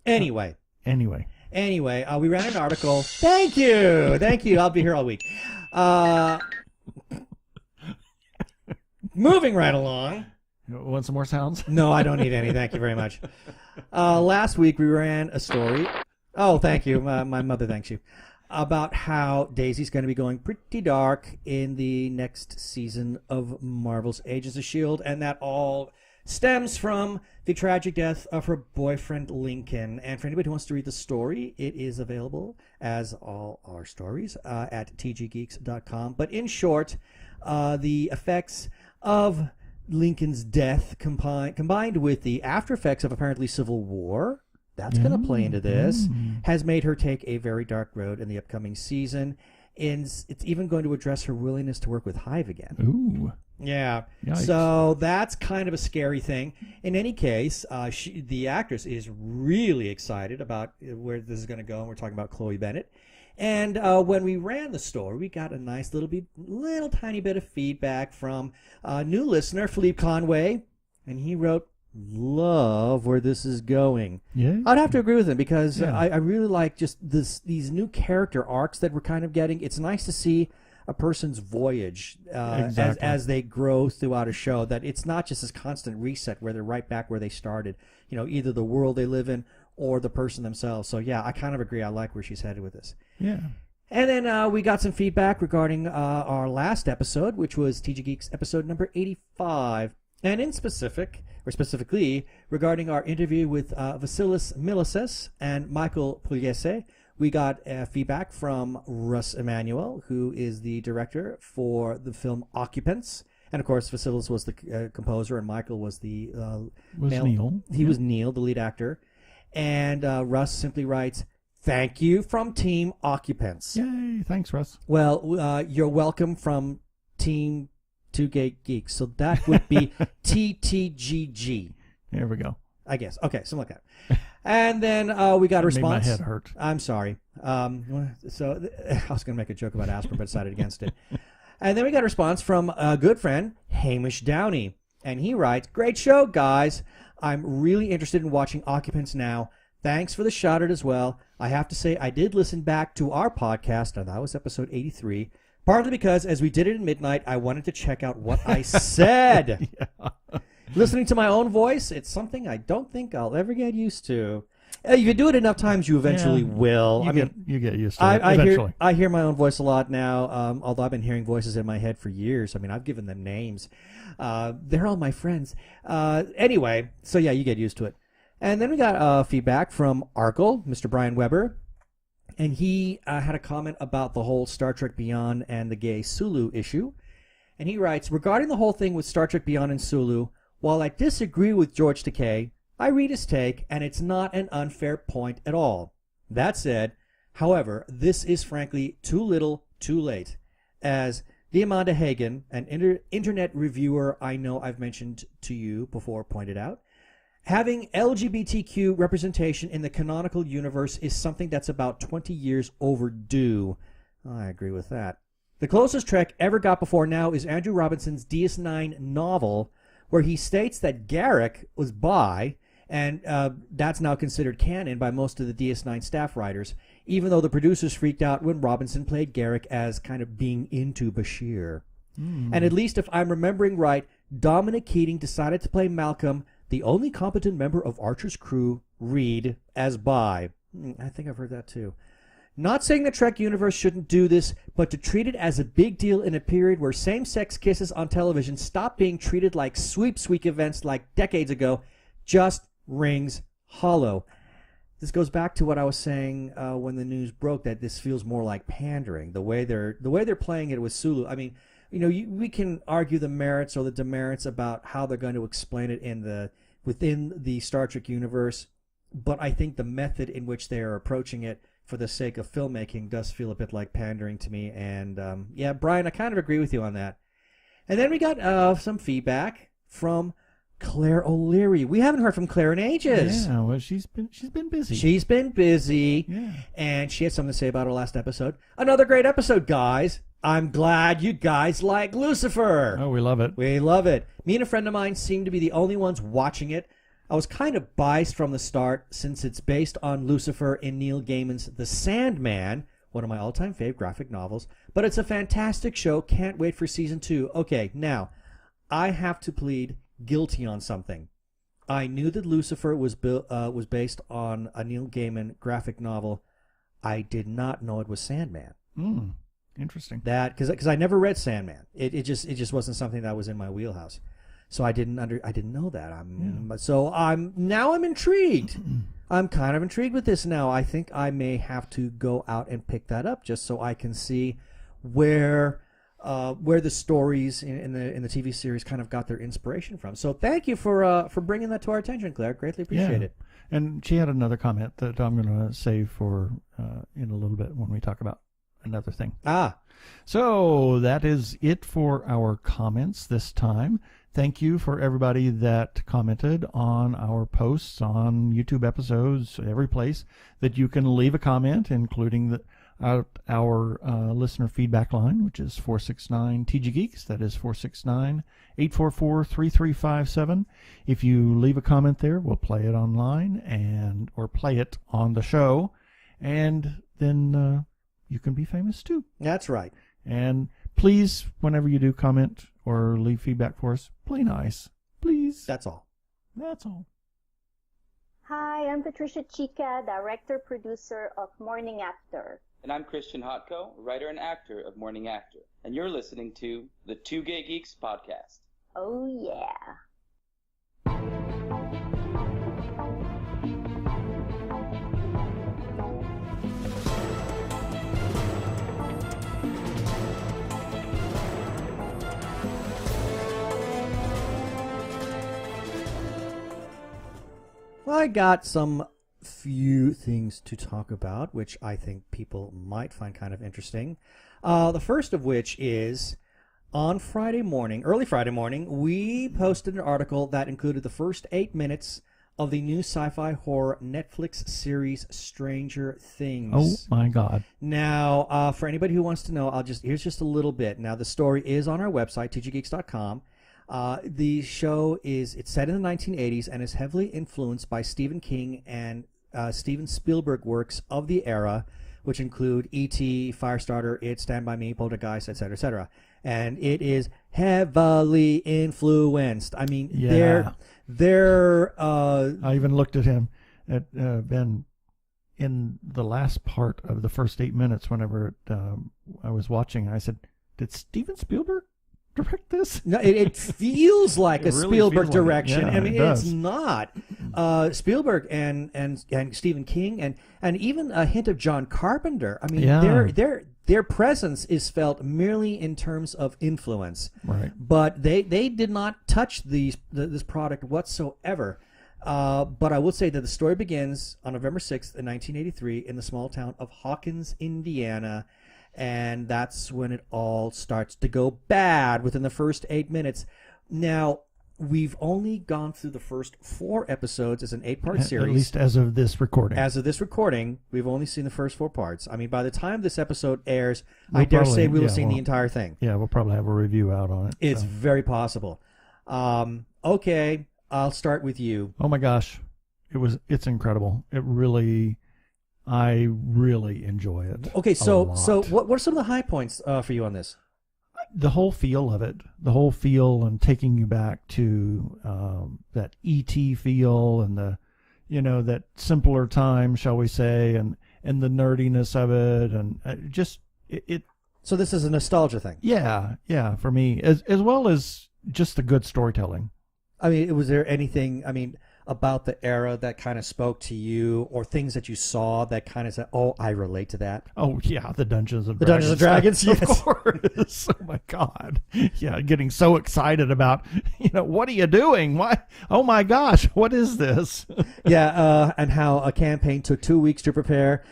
Anyway, we ran an article. Thank you. I'll be here all week. Moving right along. Want some more sounds? No, I don't need any. Thank you very much. Last week we ran a story. Oh, thank you. My mother thanks you. About how Daisy's going to be going pretty dark in the next season of Marvel's Agents of S.H.I.E.L.D., and that all stems from the tragic death of her boyfriend, Lincoln. And for anybody who wants to read the story, it is available, as all our stories, at tggeeks.com. But in short, the effects of Lincoln's death combined with the after effects of apparently civil war, that's going to play into this, has made her take a very dark road in the upcoming season. And it's even going to address her willingness to work with Hive again. Ooh. Yeah. Yikes. So that's kind of a scary thing. In any case, the actress is really excited about where this is going to go, and we're talking about Chloe Bennett. And when we ran the story, we got a nice little tiny bit of feedback from a new listener, Philippe Conway, and he wrote, "Love where this is going." Yeah. I'd have to agree with him, because I really like just these new character arcs that we're kind of getting. It's nice to see a person's voyage as they grow throughout a show, that it's not just this constant reset where they're right back where they started, either the world they live in or the person themselves. So yeah, I kind of agree. I like where she's headed with this. Yeah. And then we got some feedback regarding our last episode, which was TG Geeks episode number 85, and specifically regarding our interview with Vasilis Milises and Michael Pugliese. We got feedback from Russ Emanuel, who is the director for the film Occupants. And, of course, Vasilis was the composer, and Michael was the Neil. He was Neil, the lead actor. And Russ simply writes, "Thank you from Team Occupants." Yay. Thanks, Russ. Well, you're welcome from Team Two Gay Geeks. So that would be TTGG. There we go. I guess. Okay, something like that. And then we got a response. Made my head hurt. I'm sorry. So I was going to make a joke about aspirin, but decided against it. And then we got a response from a good friend, Hamish Downey. And he writes, "Great show, guys. I'm really interested in watching Occupants now. Thanks for the shout-out as well. I have to say I did listen back to our podcast, and that was episode 83, partly because as we did it at midnight, I wanted to check out what I said." Yeah. Listening to my own voice, it's something I don't think I'll ever get used to. You do it enough times, you eventually will. You get used to it eventually. I hear my own voice a lot now, although I've been hearing voices in my head for years. I've given them names. They're all my friends. Anyway, so yeah, you get used to it. And then we got feedback from Arkle, Mr. Brian Weber, and he had a comment about the whole Star Trek Beyond and the gay Sulu issue. And he writes, "Regarding the whole thing with Star Trek Beyond and Sulu, while I disagree with George Takei, I read his take, and it's not an unfair point at all. That said, however, this is frankly too little, too late. As Diamanda Hagen, an internet reviewer I know I've mentioned to you before, pointed out, having LGBTQ representation in the canonical universe is something that's about 20 years overdue." I agree with that. "The closest Trek ever got before now is Andrew Robinson's DS9 novel, where he states that Garak was bi, and that's now considered canon by most of the DS9 staff writers, even though the producers freaked out when Robinson played Garak as kind of being into Bashir. And at least if I'm remembering right, Dominic Keating decided to play Malcolm, the only competent member of Archer's crew, Reed, as bi." I think I've heard that too. Not saying the Trek universe shouldn't do this, but to treat it as a big deal in a period where same-sex kisses on television stopped being treated like sweep events like decades ago just rings hollow. This goes back to what I was saying when the news broke, that this feels more like pandering. The way they're playing it with Sulu. I mean, we can argue the merits or the demerits about how they're going to explain it within the Star Trek universe, but I think the method in which they are approaching it for the sake of filmmaking does feel a bit like pandering to me. And yeah, Brian, I kind of agree with you on that. And then we got some feedback from Claire O'Leary. We haven't heard from Claire in ages. Yeah, well, she's been busy. She's been busy, yeah. And she had something to say about our last episode. Another great episode, guys. I'm glad you guys like Lucifer. Oh, we love it. We love it. Me and a friend of mine seem to be the only ones watching it. I was kind of biased from the start since it's based on Lucifer in Neil Gaiman's The Sandman, one of my all-time fave graphic novels. But it's a fantastic show. Can't wait for season 2. Okay, now, I have to plead guilty on something. I knew that Lucifer was based on a Neil Gaiman graphic novel. I did not know it was Sandman. Interesting. That because I never read Sandman. It just wasn't something that was in my wheelhouse. So I didn't know that. So I'm intrigued. I'm kind of intrigued with this now. I think I may have to go out and pick that up just so I can see where the stories in the TV series kind of got their inspiration from. So thank you for bringing that to our attention, Claire. Greatly appreciate it. And she had another comment that I'm going to save for in a little bit when we talk about another thing. So that is it for our comments this time. Thank you for everybody that commented on our posts, on YouTube episodes, every place that you can leave a comment, including our listener feedback line, which is 469 TG Geeks. That is 469-844-3357. If you leave a comment there, we'll play it online or play it on the show, and then you can be famous too. That's right. And please, whenever you do comment or leave feedback for us, play nice. Please. That's all. That's all. Hi, I'm Patricia Chica, director-producer of Morning After. And I'm Christian Hotko, writer and actor of Morning After. And you're listening to the Two Gay Geeks podcast. Oh, yeah. Well, I got some few things to talk about, which I think people might find kind of interesting. The first of which is on early Friday morning, we posted an article that included the first 8 minutes of the new sci-fi horror Netflix series Stranger Things. Oh my God. Now, for anybody who wants to know, here's just a little bit. Now, the story is on our website, tggeeks.com. The show it's set in the 1980s and is heavily influenced by Stephen King and Steven Spielberg works of the era, which include E.T., Firestarter, It, Stand By Me, Poltergeist, etc., etc. And it is heavily influenced. I mean, they're I even looked at him at Ben in the last part of the first 8 minutes whenever I was watching. I said, "Did Steven Spielberg direct this?" No, it feels like a really Spielberg feels like it. direction. Yeah, I mean, it does. it's not. Spielberg and Stephen King and even a hint of John Carpenter. I mean, their presence is felt merely in terms of influence. Right. But they did not touch this product whatsoever. But I will say that the story begins on November 6th in 1983 in the small town of Hawkins, Indiana. And that's when it all starts to go bad within the first 8 minutes. Now, we've only gone through the first 4 episodes as an 8-part series. At least as of this recording. As of this recording, we've only seen the first 4 parts. I mean, by the time this episode airs, I dare say we will have seen the entire thing. Yeah, we'll probably have a review out on it. It's very possible. Okay, I'll start with you. Oh my gosh, it's incredible. I really enjoy it. Okay, so what are some of the high points for you on this? The whole feel of it, and taking you back to that E.T. feel and that simpler time, shall we say, and and the nerdiness of it, and just it. So this is a nostalgia thing. Yeah, for me, as well as just the good storytelling. I mean, was there anything, about the era that kind of spoke to you, or things that you saw that kind of said, "Oh, I relate to that"? Oh yeah, the Dungeons and Dragons, of course. Oh my God, yeah, getting so excited about, what are you doing? Why? Oh my gosh, what is this? Yeah, and how a campaign took 2 weeks to prepare.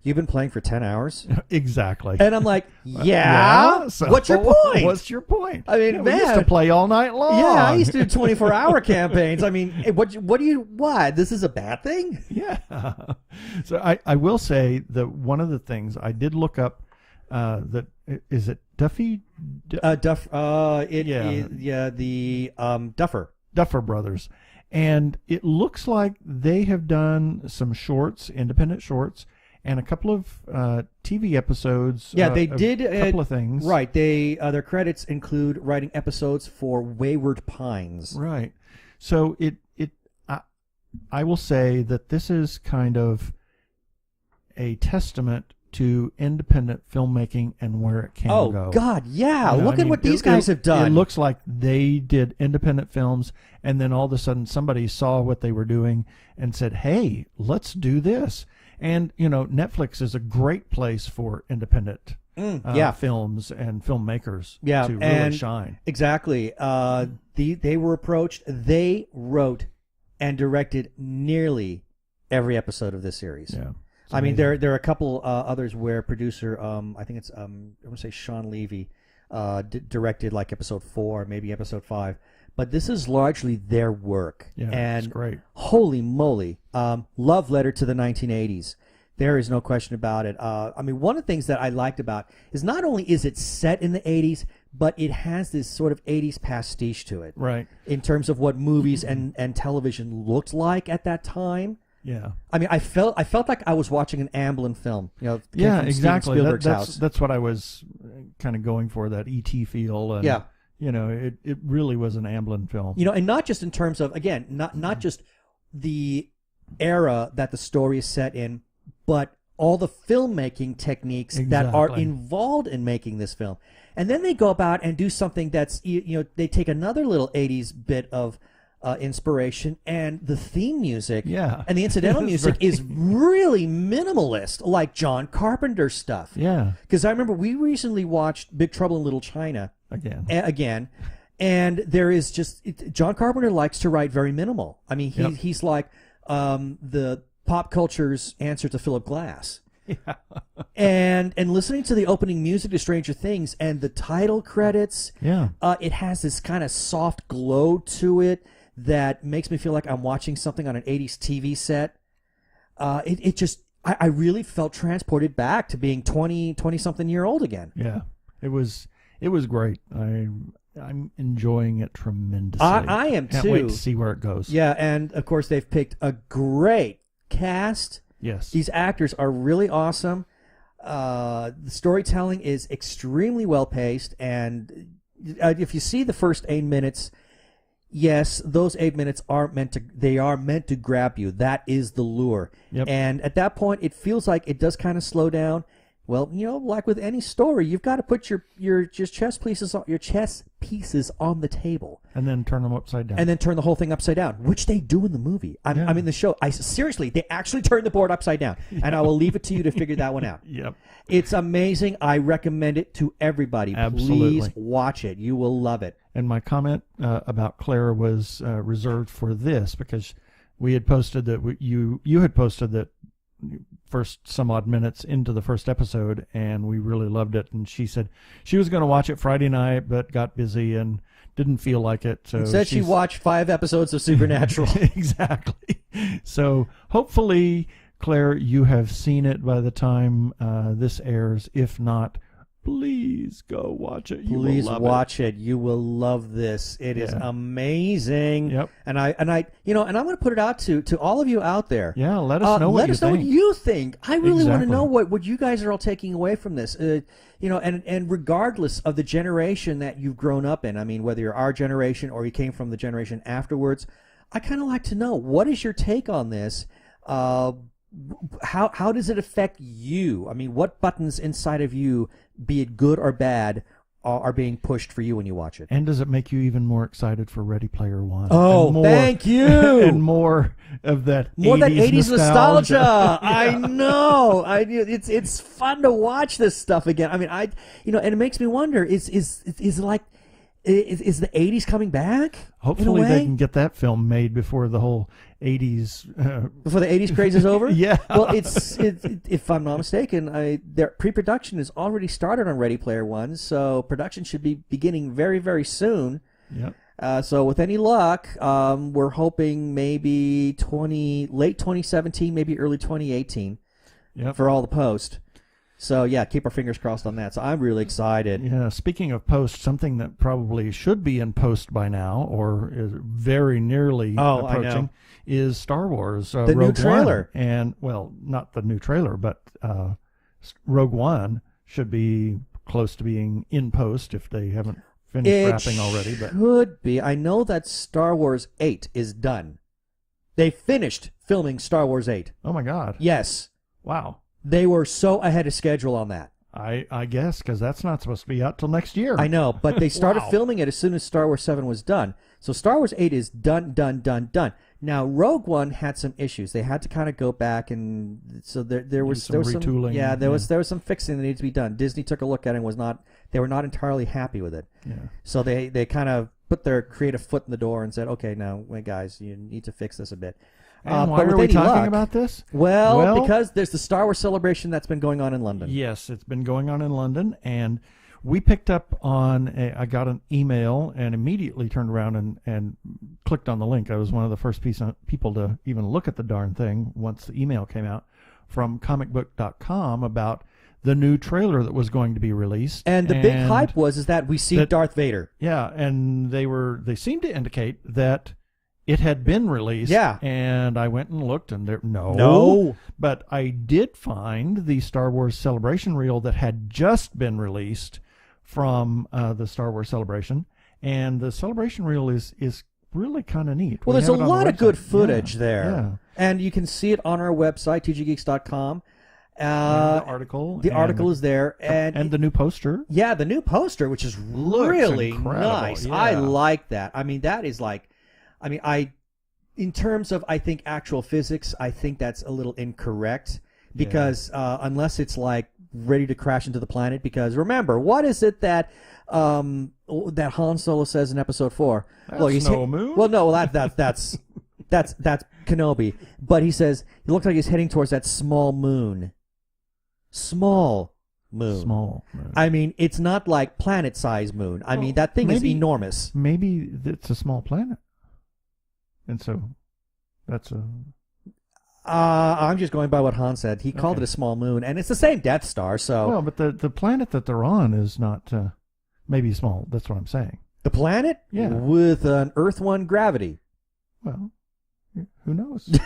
You've been playing for 10 hours, exactly. and I'm like, yeah. So what's your point? What's your point? I mean, we used to play all night long. Yeah, I used to do 24-hour campaigns. I mean, what? This is a bad thing? Yeah. So I will say that one of the things I did look up, that is it Duffy? Duffer Brothers. And it looks like they have done some shorts, independent shorts, and a couple of TV episodes. Yeah, they did a couple of things. Right. They their credits include writing episodes for Wayward Pines. Right. So I will say that this is kind of a testament to independent filmmaking and where it can go. Oh, God, yeah. Look at what these guys have done. It looks like they did independent films, and then all of a sudden somebody saw what they were doing and said, hey, let's do this. And, Netflix is a great place for independent films and filmmakers to really shine. Exactly. They were approached. They wrote and directed nearly every episode of this series. Yeah. I mean, there are a couple others where producer, I think it's, I want to say Sean Levy, directed like episode 4, maybe episode 5. But this is largely their work. Yeah, and it's great. Holy moly. Love letter to the 1980s. There is no question about it. One of the things that I liked about is not only is it set in the 80s, but it has this sort of 80s pastiche to it. Right. In terms of what movies and television looked like at that time. Yeah. I mean, I felt like I was watching an Amblin film. Yeah, exactly. Spielberg's house. That's what I was kind of going for, that E.T. feel. And, yeah. It really was an Amblin film. And not just in terms of, again, not just the era that the story is set in, but all the filmmaking techniques that are involved in making this film. And then they go about and do something that's, they take another little 80s bit of inspiration, and the theme music and the incidental music is really minimalist, like John Carpenter stuff. Yeah. Because I remember we recently watched Big Trouble in Little China. Again. And there is just, John Carpenter likes to write very minimal. I mean, he's like the pop culture's answer to Philip Glass. Yeah. and listening to the opening music to Stranger Things and the title credits, it has this kind of soft glow to it that makes me feel like I'm watching something on an 80s TV set. I really felt transported back to being 20-something year old again. Yeah, it was great. I'm enjoying it tremendously. I am too. Can't wait to see where it goes. Yeah, and of course they've picked a great cast. Yes. These actors are really awesome. The storytelling is extremely well paced, and if you see the first 8 minutes, yes, those 8 minutes are meant to grab you. That is the lure. Yep. And at that point, it feels like it does kind of slow down. Well, like with any story, you've got to put your chess pieces on the table, and then turn them upside down, and then turn the whole thing upside down, which they do in the movie. I mean, the show. Seriously, they actually turn the board upside down, and I will leave it to you to figure that one out. Yep, it's amazing. I recommend it to everybody. Absolutely. Please watch it. You will love it. And my comment about Claire was reserved for this, because we had posted that you had posted that first some odd minutes into the first episode, and we really loved it. And she said she was going to watch it Friday night, but got busy and didn't feel like it. So said she watched 5 episodes of Supernatural. Exactly. So hopefully, Claire, you have seen it by the time this airs. If not, please go watch it. Please watch it. You will love this. It is amazing. Yep. And I'm going to put it out to all of you out there. Yeah, let us know what you think. Let us know what you think. I really want to know what you guys are all taking away from this. And regardless of the generation that you've grown up in, I mean, whether you're our generation or you came from the generation afterwards, I kind of like to know, what is your take on this? how does it affect you? I mean, what buttons inside of you, be it good or bad, are being pushed for you when you watch it? And does it make you even more excited for Ready Player One? Oh, thank you! And more of that 80s nostalgia. I know. It's fun to watch this stuff again. I mean, and it makes me wonder: is the 80s coming back? Hopefully they can get that film made before the whole 80s... before the 80s craze is over? Yeah. Well, if I'm not mistaken, their pre-production has already started on Ready Player One, so production should be beginning very, very soon. Yep. So with any luck, we're hoping maybe late 2017, maybe early 2018 for all the post. So, yeah, keep our fingers crossed on that. So I'm really excited. Yeah, speaking of post, something that probably should be in post by now, or is very nearly approaching, is Star Wars the Rogue new trailer. One. And, well, not the new trailer, but Rogue One should be close to being in post if they haven't finished wrapping already. But could be. I know that Star Wars 8 is done. They finished filming Star Wars 8. Oh, my God. Yes. Wow. They were so ahead of schedule on that. I guess, because that's not supposed to be out till next year. I know, but they started filming it as soon as Star Wars 7 was done. So Star Wars 8 is done. Now, Rogue One had some issues. They had to kind of go back, and so there was some retooling. There was some fixing that needed to be done. Disney took a look at it and they were not entirely happy with it. Yeah. So they kind of put their creative foot in the door and said, okay, now, wait, guys, you need to fix this a bit. And why are we talking about this? Well, because there's the Star Wars celebration that's been going on in London. Yes, it's been going on in London, and we picked up on I got an email and immediately turned around and clicked on the link. I was one of the first people to even look at the darn thing once the email came out from comicbook.com about the new trailer that was going to be released. And the big hype is that we see Darth Vader. Yeah, and they seemed to indicate that it had been released. Yeah. And I went and looked, and no. But I did find the Star Wars Celebration reel that had just been released from the Star Wars Celebration. And the Celebration reel is really kind of neat. Well, there's a lot of good footage there. Yeah. And you can see it on our website, tggeeks.com. The article. The article is there. And the new poster. Yeah, the new poster, which is really incredible. nice. Yeah. I like that. I mean, that is like... in terms of, I think, actual physics, I think that's a little incorrect because unless it's like ready to crash into the planet, because remember, what is it that that Han Solo says in Episode 4? That's no moon? Well, no, that's Kenobi. But he says, he looks like he's heading towards that small moon. Small moon. I mean, it's not like planet-sized moon. I mean, that thing is enormous. Maybe it's a small planet. And so that's a... I'm just going by what Han said. He called it a small moon, and it's the same Death Star, so... Well, but the planet that they're on is not maybe small. That's what I'm saying. The planet? Yeah. With an Earth 1 gravity. Well, who knows?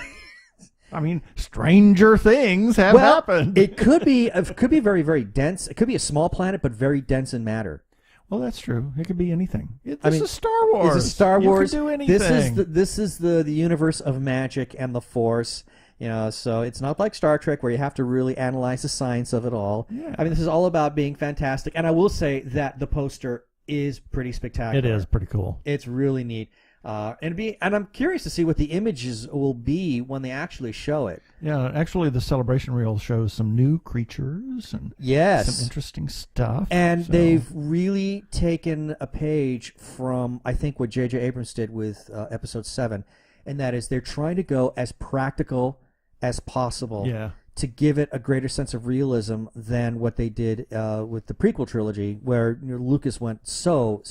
I mean, stranger things have happened. It could be very, very dense. It could be a small planet, but very dense in matter. Well, that's true. It could be anything. This is Star Wars. This is Star Wars. You can do anything. This is the universe of magic and the Force. So it's not like Star Trek where you have to really analyze the science of it all. Yeah. I mean, this is all about being fantastic. And I will say that the poster is pretty spectacular. It is pretty cool. It's really neat. And I'm curious to see what the images will be when they actually show it. Yeah, actually, the celebration reel shows some new creatures and some interesting stuff. And they've really taken a page from, I think, what J.J. Abrams did with Episode 7, and that is they're trying to go as practical as possible to give it a greater sense of realism than what they did with the prequel trilogy, where Lucas went so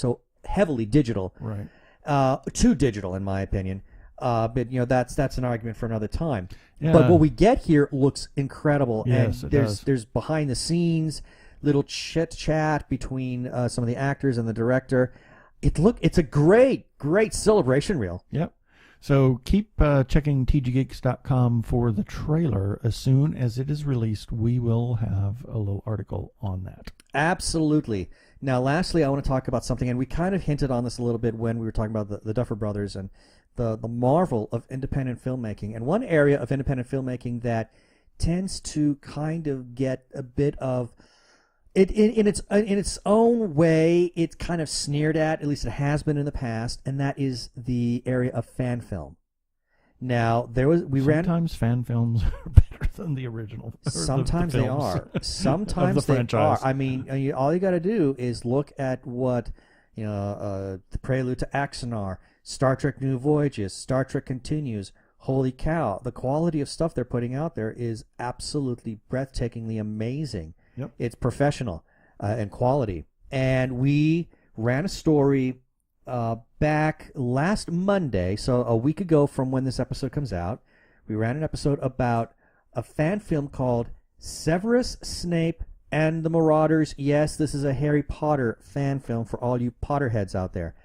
heavily digital. Right. Too digital, in my opinion. But that's an argument for another time. Yeah. But what we get here looks incredible. Yes, and it there's behind the scenes little chit chat between some of the actors and the director. It's a great celebration reel. Yep. So keep checking tggeeks.com for the trailer. As soon as it is released, we will have a little article on that. Absolutely. Now, lastly, I want to talk about something, and we kind of hinted on this a little bit when we were talking about the Duffer Brothers and the marvel of independent filmmaking. And one area of independent filmmaking that tends to kind of get a bit of it in its own way, it's kind of sneered at least it has been in the past, and that is the area of fan film. Now Sometimes fan films are better than the original. Sometimes the they films are. Sometimes of the they franchise. are. I mean, all you got to do is look at what the Prelude to Axanar, Star Trek New Voyages, Star Trek Continues. Holy cow! The quality of stuff they're putting out there is absolutely breathtakingly amazing. Yep. It's professional and quality. And we ran a story back last Monday, so a week ago from when this episode comes out. We ran an episode about a fan film called Severus Snape and the Marauders. Yes, this is a Harry Potter fan film for all you Potterheads out there.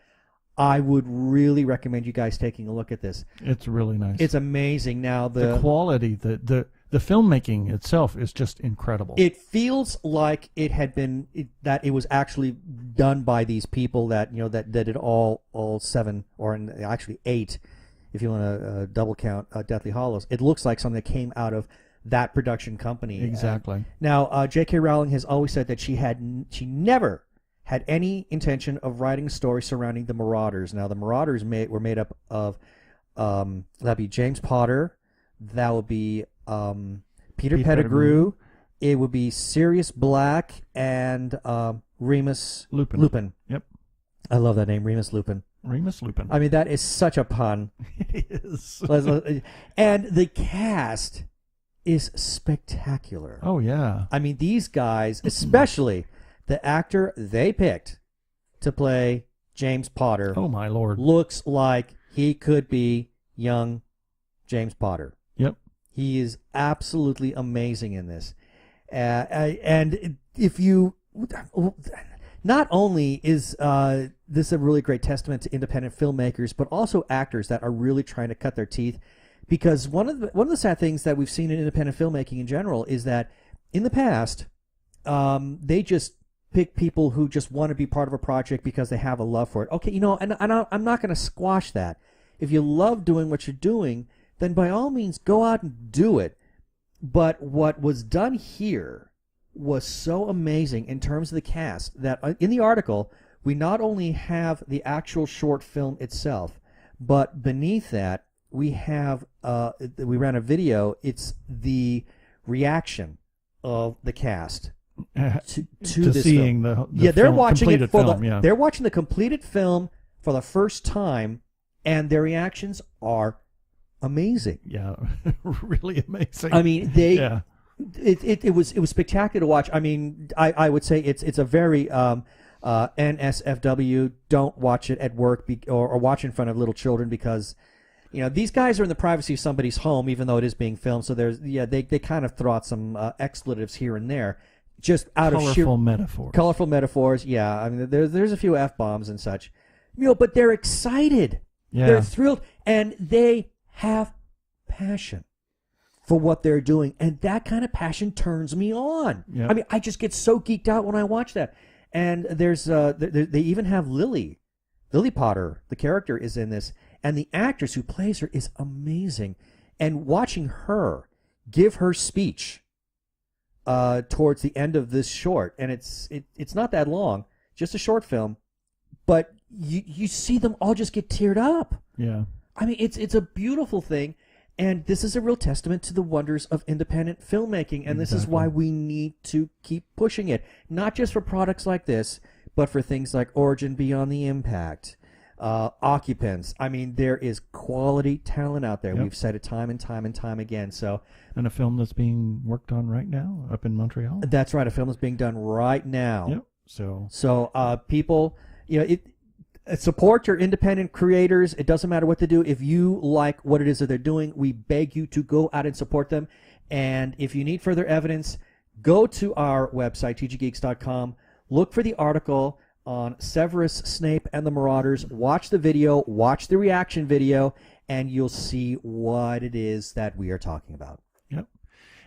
I would really recommend you guys taking a look at this. It's really nice. It's amazing. Now the quality, the filmmaking itself is just incredible. It feels like it had been that it was actually done by these people that that did all 7 or actually 8, if you want to double count Deathly Hallows. It looks like something that came out of that production company. Exactly. Now, J.K. Rowling has always said that she never had any intention of writing a story surrounding the Marauders. Now, the Marauders were made up of that'd be James Potter, that would be Peter Pettigrew, it would be Sirius Black, and Remus Lupin. Yep. I love that name, Remus Lupin. Remus Lupin. I mean, that is such a pun. It is. And the cast is spectacular. Oh, yeah. I mean, these guys, especially the actor they picked to play James Potter. Oh, my Lord. Looks like he could be young James Potter. Yep. He is absolutely amazing in this. And if you... Not only is this a really great testament to independent filmmakers, but also actors that are really trying to cut their teeth. Because one of the sad things that we've seen in independent filmmaking in general is that in the past, they just pick people who just want to be part of a project because they have a love for it. Okay, and I'm not going to squash that. If you love doing what you're doing, then by all means go out and do it. But what was done here was so amazing in terms of the cast that in the article, we not only have the actual short film itself, but beneath that, we have we ran a video. It's the reaction of the cast to this seeing film. the they're film, watching it for film, they're watching the completed film for the first time, and their reactions are amazing. Yeah, really amazing. I mean, it was spectacular to watch. I mean, I would say it's a very NSFW. Don't watch it at work or watch in front of little children because these guys are in the privacy of somebody's home, even though it is being filmed. So they kind of throw out some expletives here and there, just out of sheer colorful metaphors. Yeah, I mean there's a few F-bombs and such, but they're excited. Yeah. They're thrilled, and they have passion for what they're doing, and that kind of passion turns me on. Yep. I mean, I just get so geeked out when I watch that. And there's they even have Lily Potter, the character, is in this, and the actress who plays her is amazing. And watching her give her speech towards the end of this short, and it's not that long, just a short film, but you see them all just get teared up. Yeah. I mean, it's a beautiful thing, and this is a real testament to the wonders of independent filmmaking, and this is why we need to keep pushing it, not just for products like this, but for things like Origin Beyond the Impact, Occupants. I mean, there is quality talent out there. Yep. We've said it time and time and time again. And a film that's being worked on right now up in Montreal. That's right. A film that's being done right now. Yep. So people, support your independent creators. It doesn't matter what they do. If you like what it is that they're doing, we beg you to go out and support them. And if you need further evidence, go to our website, tggeeks.com. Look for the article on Severus Snape and the Marauders. Watch the video, watch the reaction video, and you'll see what it is that we are talking about. Yep.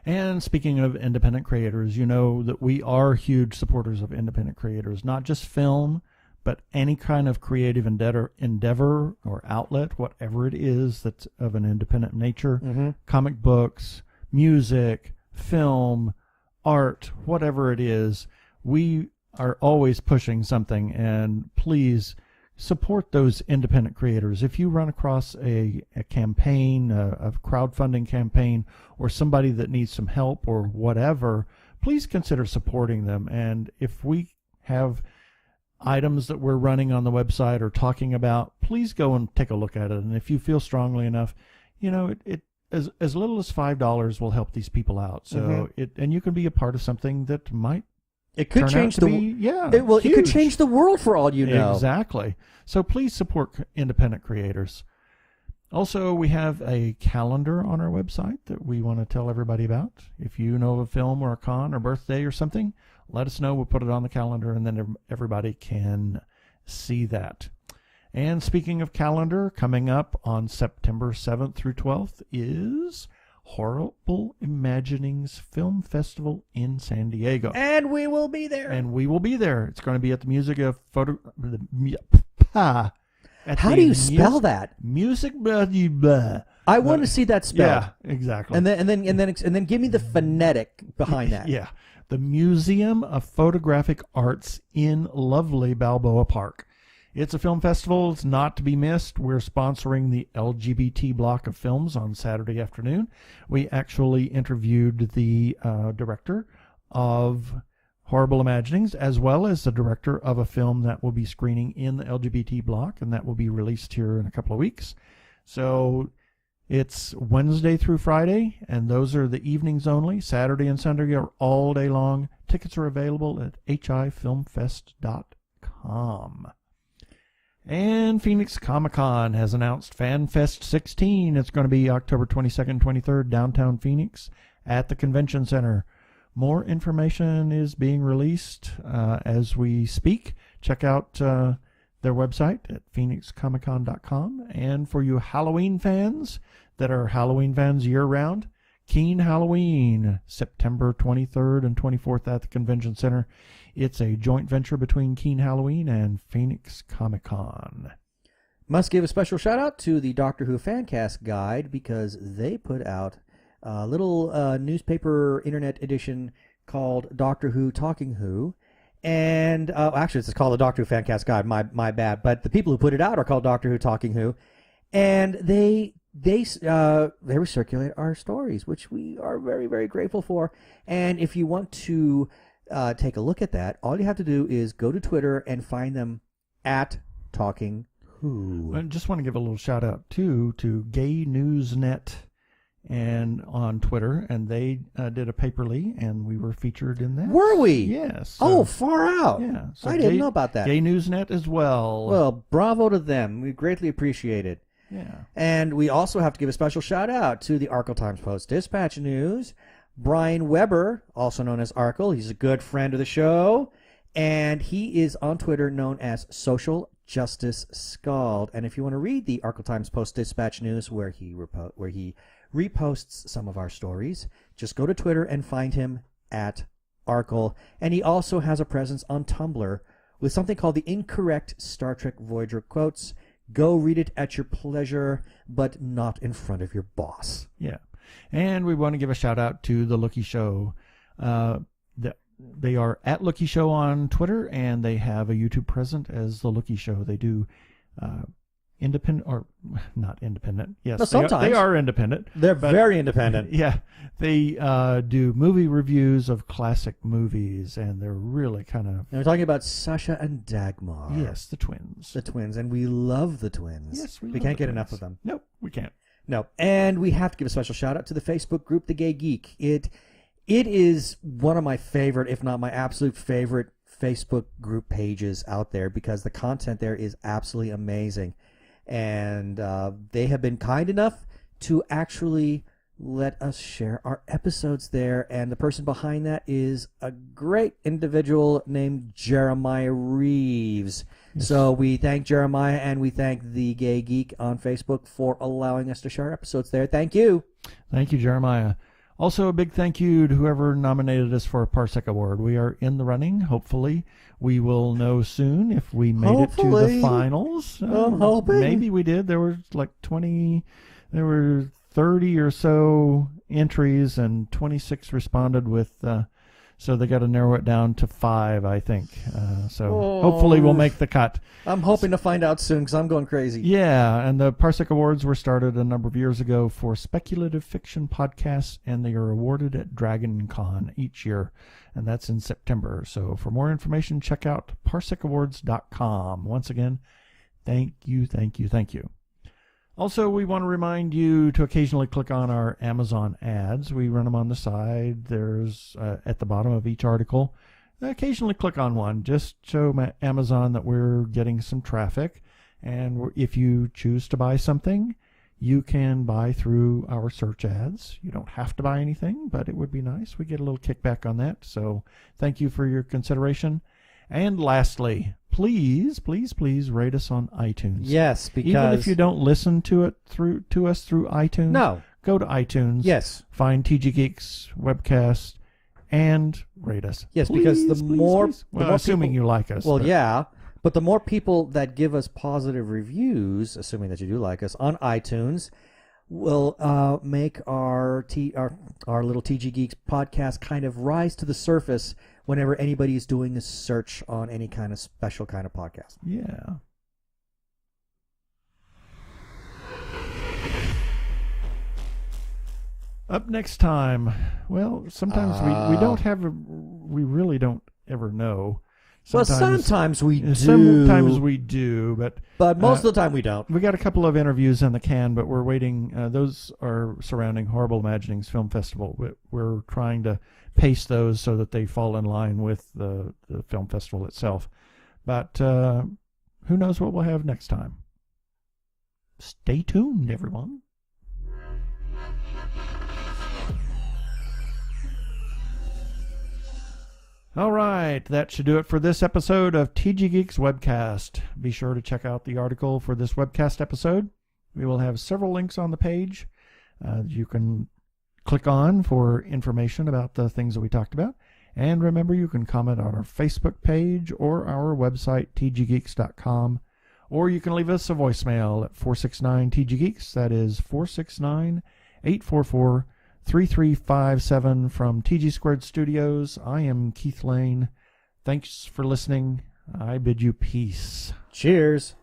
And speaking of independent creators, you know that we are huge supporters of independent creators, not just film, but any kind of creative endeavor or outlet, whatever it is that's of an independent nature, comic books, music, film, art, whatever it is, we are always pushing something, and please support those independent creators. If you run across a campaign, a crowdfunding campaign, or somebody that needs some help or whatever, please consider supporting them. And if we have items that we're running on the website or talking about, please go and take a look at it. And if you feel strongly enough, you know, it as little as $5 will help these people out. So and you can be a part of something that might It could change the it could change the world for all you know. Exactly. So please support independent creators. Also, we have a calendar on our website that we want to tell everybody about. If you know of a film or a con or birthday or something, let us know. We'll put it on the calendar, and then everybody can see that. And speaking of calendar, coming up on September 7th through 12th is Horrible Imaginings Film Festival in San Diego. And we will be there. It's going to be at the Music of Photo... How do you spell that? Music blah, blah. I want to see that spelled. Yeah, exactly. And then give me the phonetic behind that. Yeah. The Museum of Photographic Arts in lovely Balboa Park. It's a film festival. It's not to be missed. We're sponsoring the LGBT block of films on Saturday afternoon. We actually interviewed the director of Horrible Imaginings, as well as the director of a film that will be screening in the LGBT block, and that will be released here in a couple of weeks. So it's Wednesday through Friday, and those are the evenings only. Saturday and Sunday are all day long. Tickets are available at hifilmfest.com. And Phoenix Comic-Con has announced FanFest 16. It's going to be October 22nd, 23rd, downtown Phoenix at the Convention Center. More information is being released as we speak. Check out their website at phoenixcomiccon.com. And for you Halloween fans that are Halloween fans year-round, Keen Halloween, September 23rd and 24th at the Convention Center. It's a joint venture between Keen Halloween and Phoenix Comic-Con. Must give a special shout-out to the Doctor Who Fancast Guide, because they put out a little newspaper internet edition called Doctor Who Talking Who. And actually, it's called the Doctor Who Fancast Guide, my bad. But the people who put it out are called Doctor Who Talking Who. And they recirculate our stories, which we are very, very grateful for. And if you want to take a look at that, all you have to do is go to Twitter and find them at Talking Who. I just want to give a little shout out too to Gay Newsnet and on Twitter, and they did a paperly, and we were featured in that. Were we? Yes. So, far out. Yeah. So I didn't know about that. Gay Newsnet as well. Well, bravo to them. We greatly appreciate it. Yeah. And we also have to give a special shout out to the Arkle Times Post Dispatch News. Brian Weber, also known as Arkle, he's a good friend of the show, and he is on Twitter known as Social Justice Scald. And if you want to read the Arkle Times Post Dispatch News, where he reposts some of our stories, just go to Twitter and find him at Arkle. And he also has a presence on Tumblr with something called the Incorrect Star Trek Voyager Quotes. Go read it at your pleasure, but not in front of your boss. Yeah. And we want to give a shout out to The Lookie Show. They are at Lookie Show on Twitter, and they have a YouTube present as The Lookie Show. They do independent, or not independent. Yes, no, sometimes. They are independent. They're very independent. Yeah. They do movie reviews of classic movies, and they're really kind of... We're talking about Sasha and Dagmar. Yes, the twins. The twins, and we love the twins. Yes, we can't get twins. enough of them. Nope, we can't. No, and we have to give a special shout out to the Facebook group, The Gay Geek. It is one of my favorite, if not my absolute favorite, Facebook group pages out there, because the content there is absolutely amazing. And they have been kind enough to actually let us share our episodes there. And the person behind that is a great individual named Jeremiah Reeves. Yes. So we thank Jeremiah, and we thank the Gay Geek on Facebook for allowing us to share episodes there. Thank you. Thank you, Jeremiah. Also, a big thank you to whoever nominated us for a Parsec Award. We are in the running. Hopefully, we will know soon if we made it to the finals. I'm hoping. Maybe we did. There were like 30 or so entries, and 26 responded with. So they got to narrow it down to 5, I think. Hopefully we'll make the cut. I'm hoping to find out soon because I'm going crazy. Yeah, and the Parsec Awards were started a number of years ago for speculative fiction podcasts, and they are awarded at Dragon Con each year, and that's in September. So for more information, check out parsecawards.com. Once again, thank you. Also, we want to remind you to occasionally click on our Amazon ads. We run them on the side. There's at the bottom of each article. Occasionally click on one. Just show Amazon that we're getting some traffic. And if you choose to buy something, you can buy through our search ads. You don't have to buy anything, but it would be nice. We get a little kickback on that. So thank you for your consideration. And lastly, please rate us on iTunes. Yes, because even if you don't listen to us through iTunes, no, go to iTunes. Yes, find TG Geeks Webcast and rate us. Yes, because the more assuming people, you like us. Well, yeah, but the more people that give us positive reviews, assuming that you do like us on iTunes, will make our little TG Geeks podcast kind of rise to the surface whenever anybody is doing a search on any kind of special kind of podcast. Yeah. Up next time, well, sometimes we really don't ever know. Sometimes we do. Sometimes we do, but most of the time we don't. We got a couple of interviews in the can, but we're waiting. Those are surrounding Horrible Imaginings Film Festival. We're trying to pace those so that they fall in line with the film festival itself. But who knows what we'll have next time. Stay tuned, everyone. All right, that should do it for this episode of TG Geeks Webcast. Be sure to check out the article for this webcast episode. We will have several links on the page. You can click on for information about the things that we talked about. And remember, you can comment on our Facebook page or our website, tggeeks.com. Or you can leave us a voicemail at 469-TG-GEEKS. That is 469-844-3357 from TG Squared Studios. I am Keith Lane. Thanks for listening. I bid you peace. Cheers.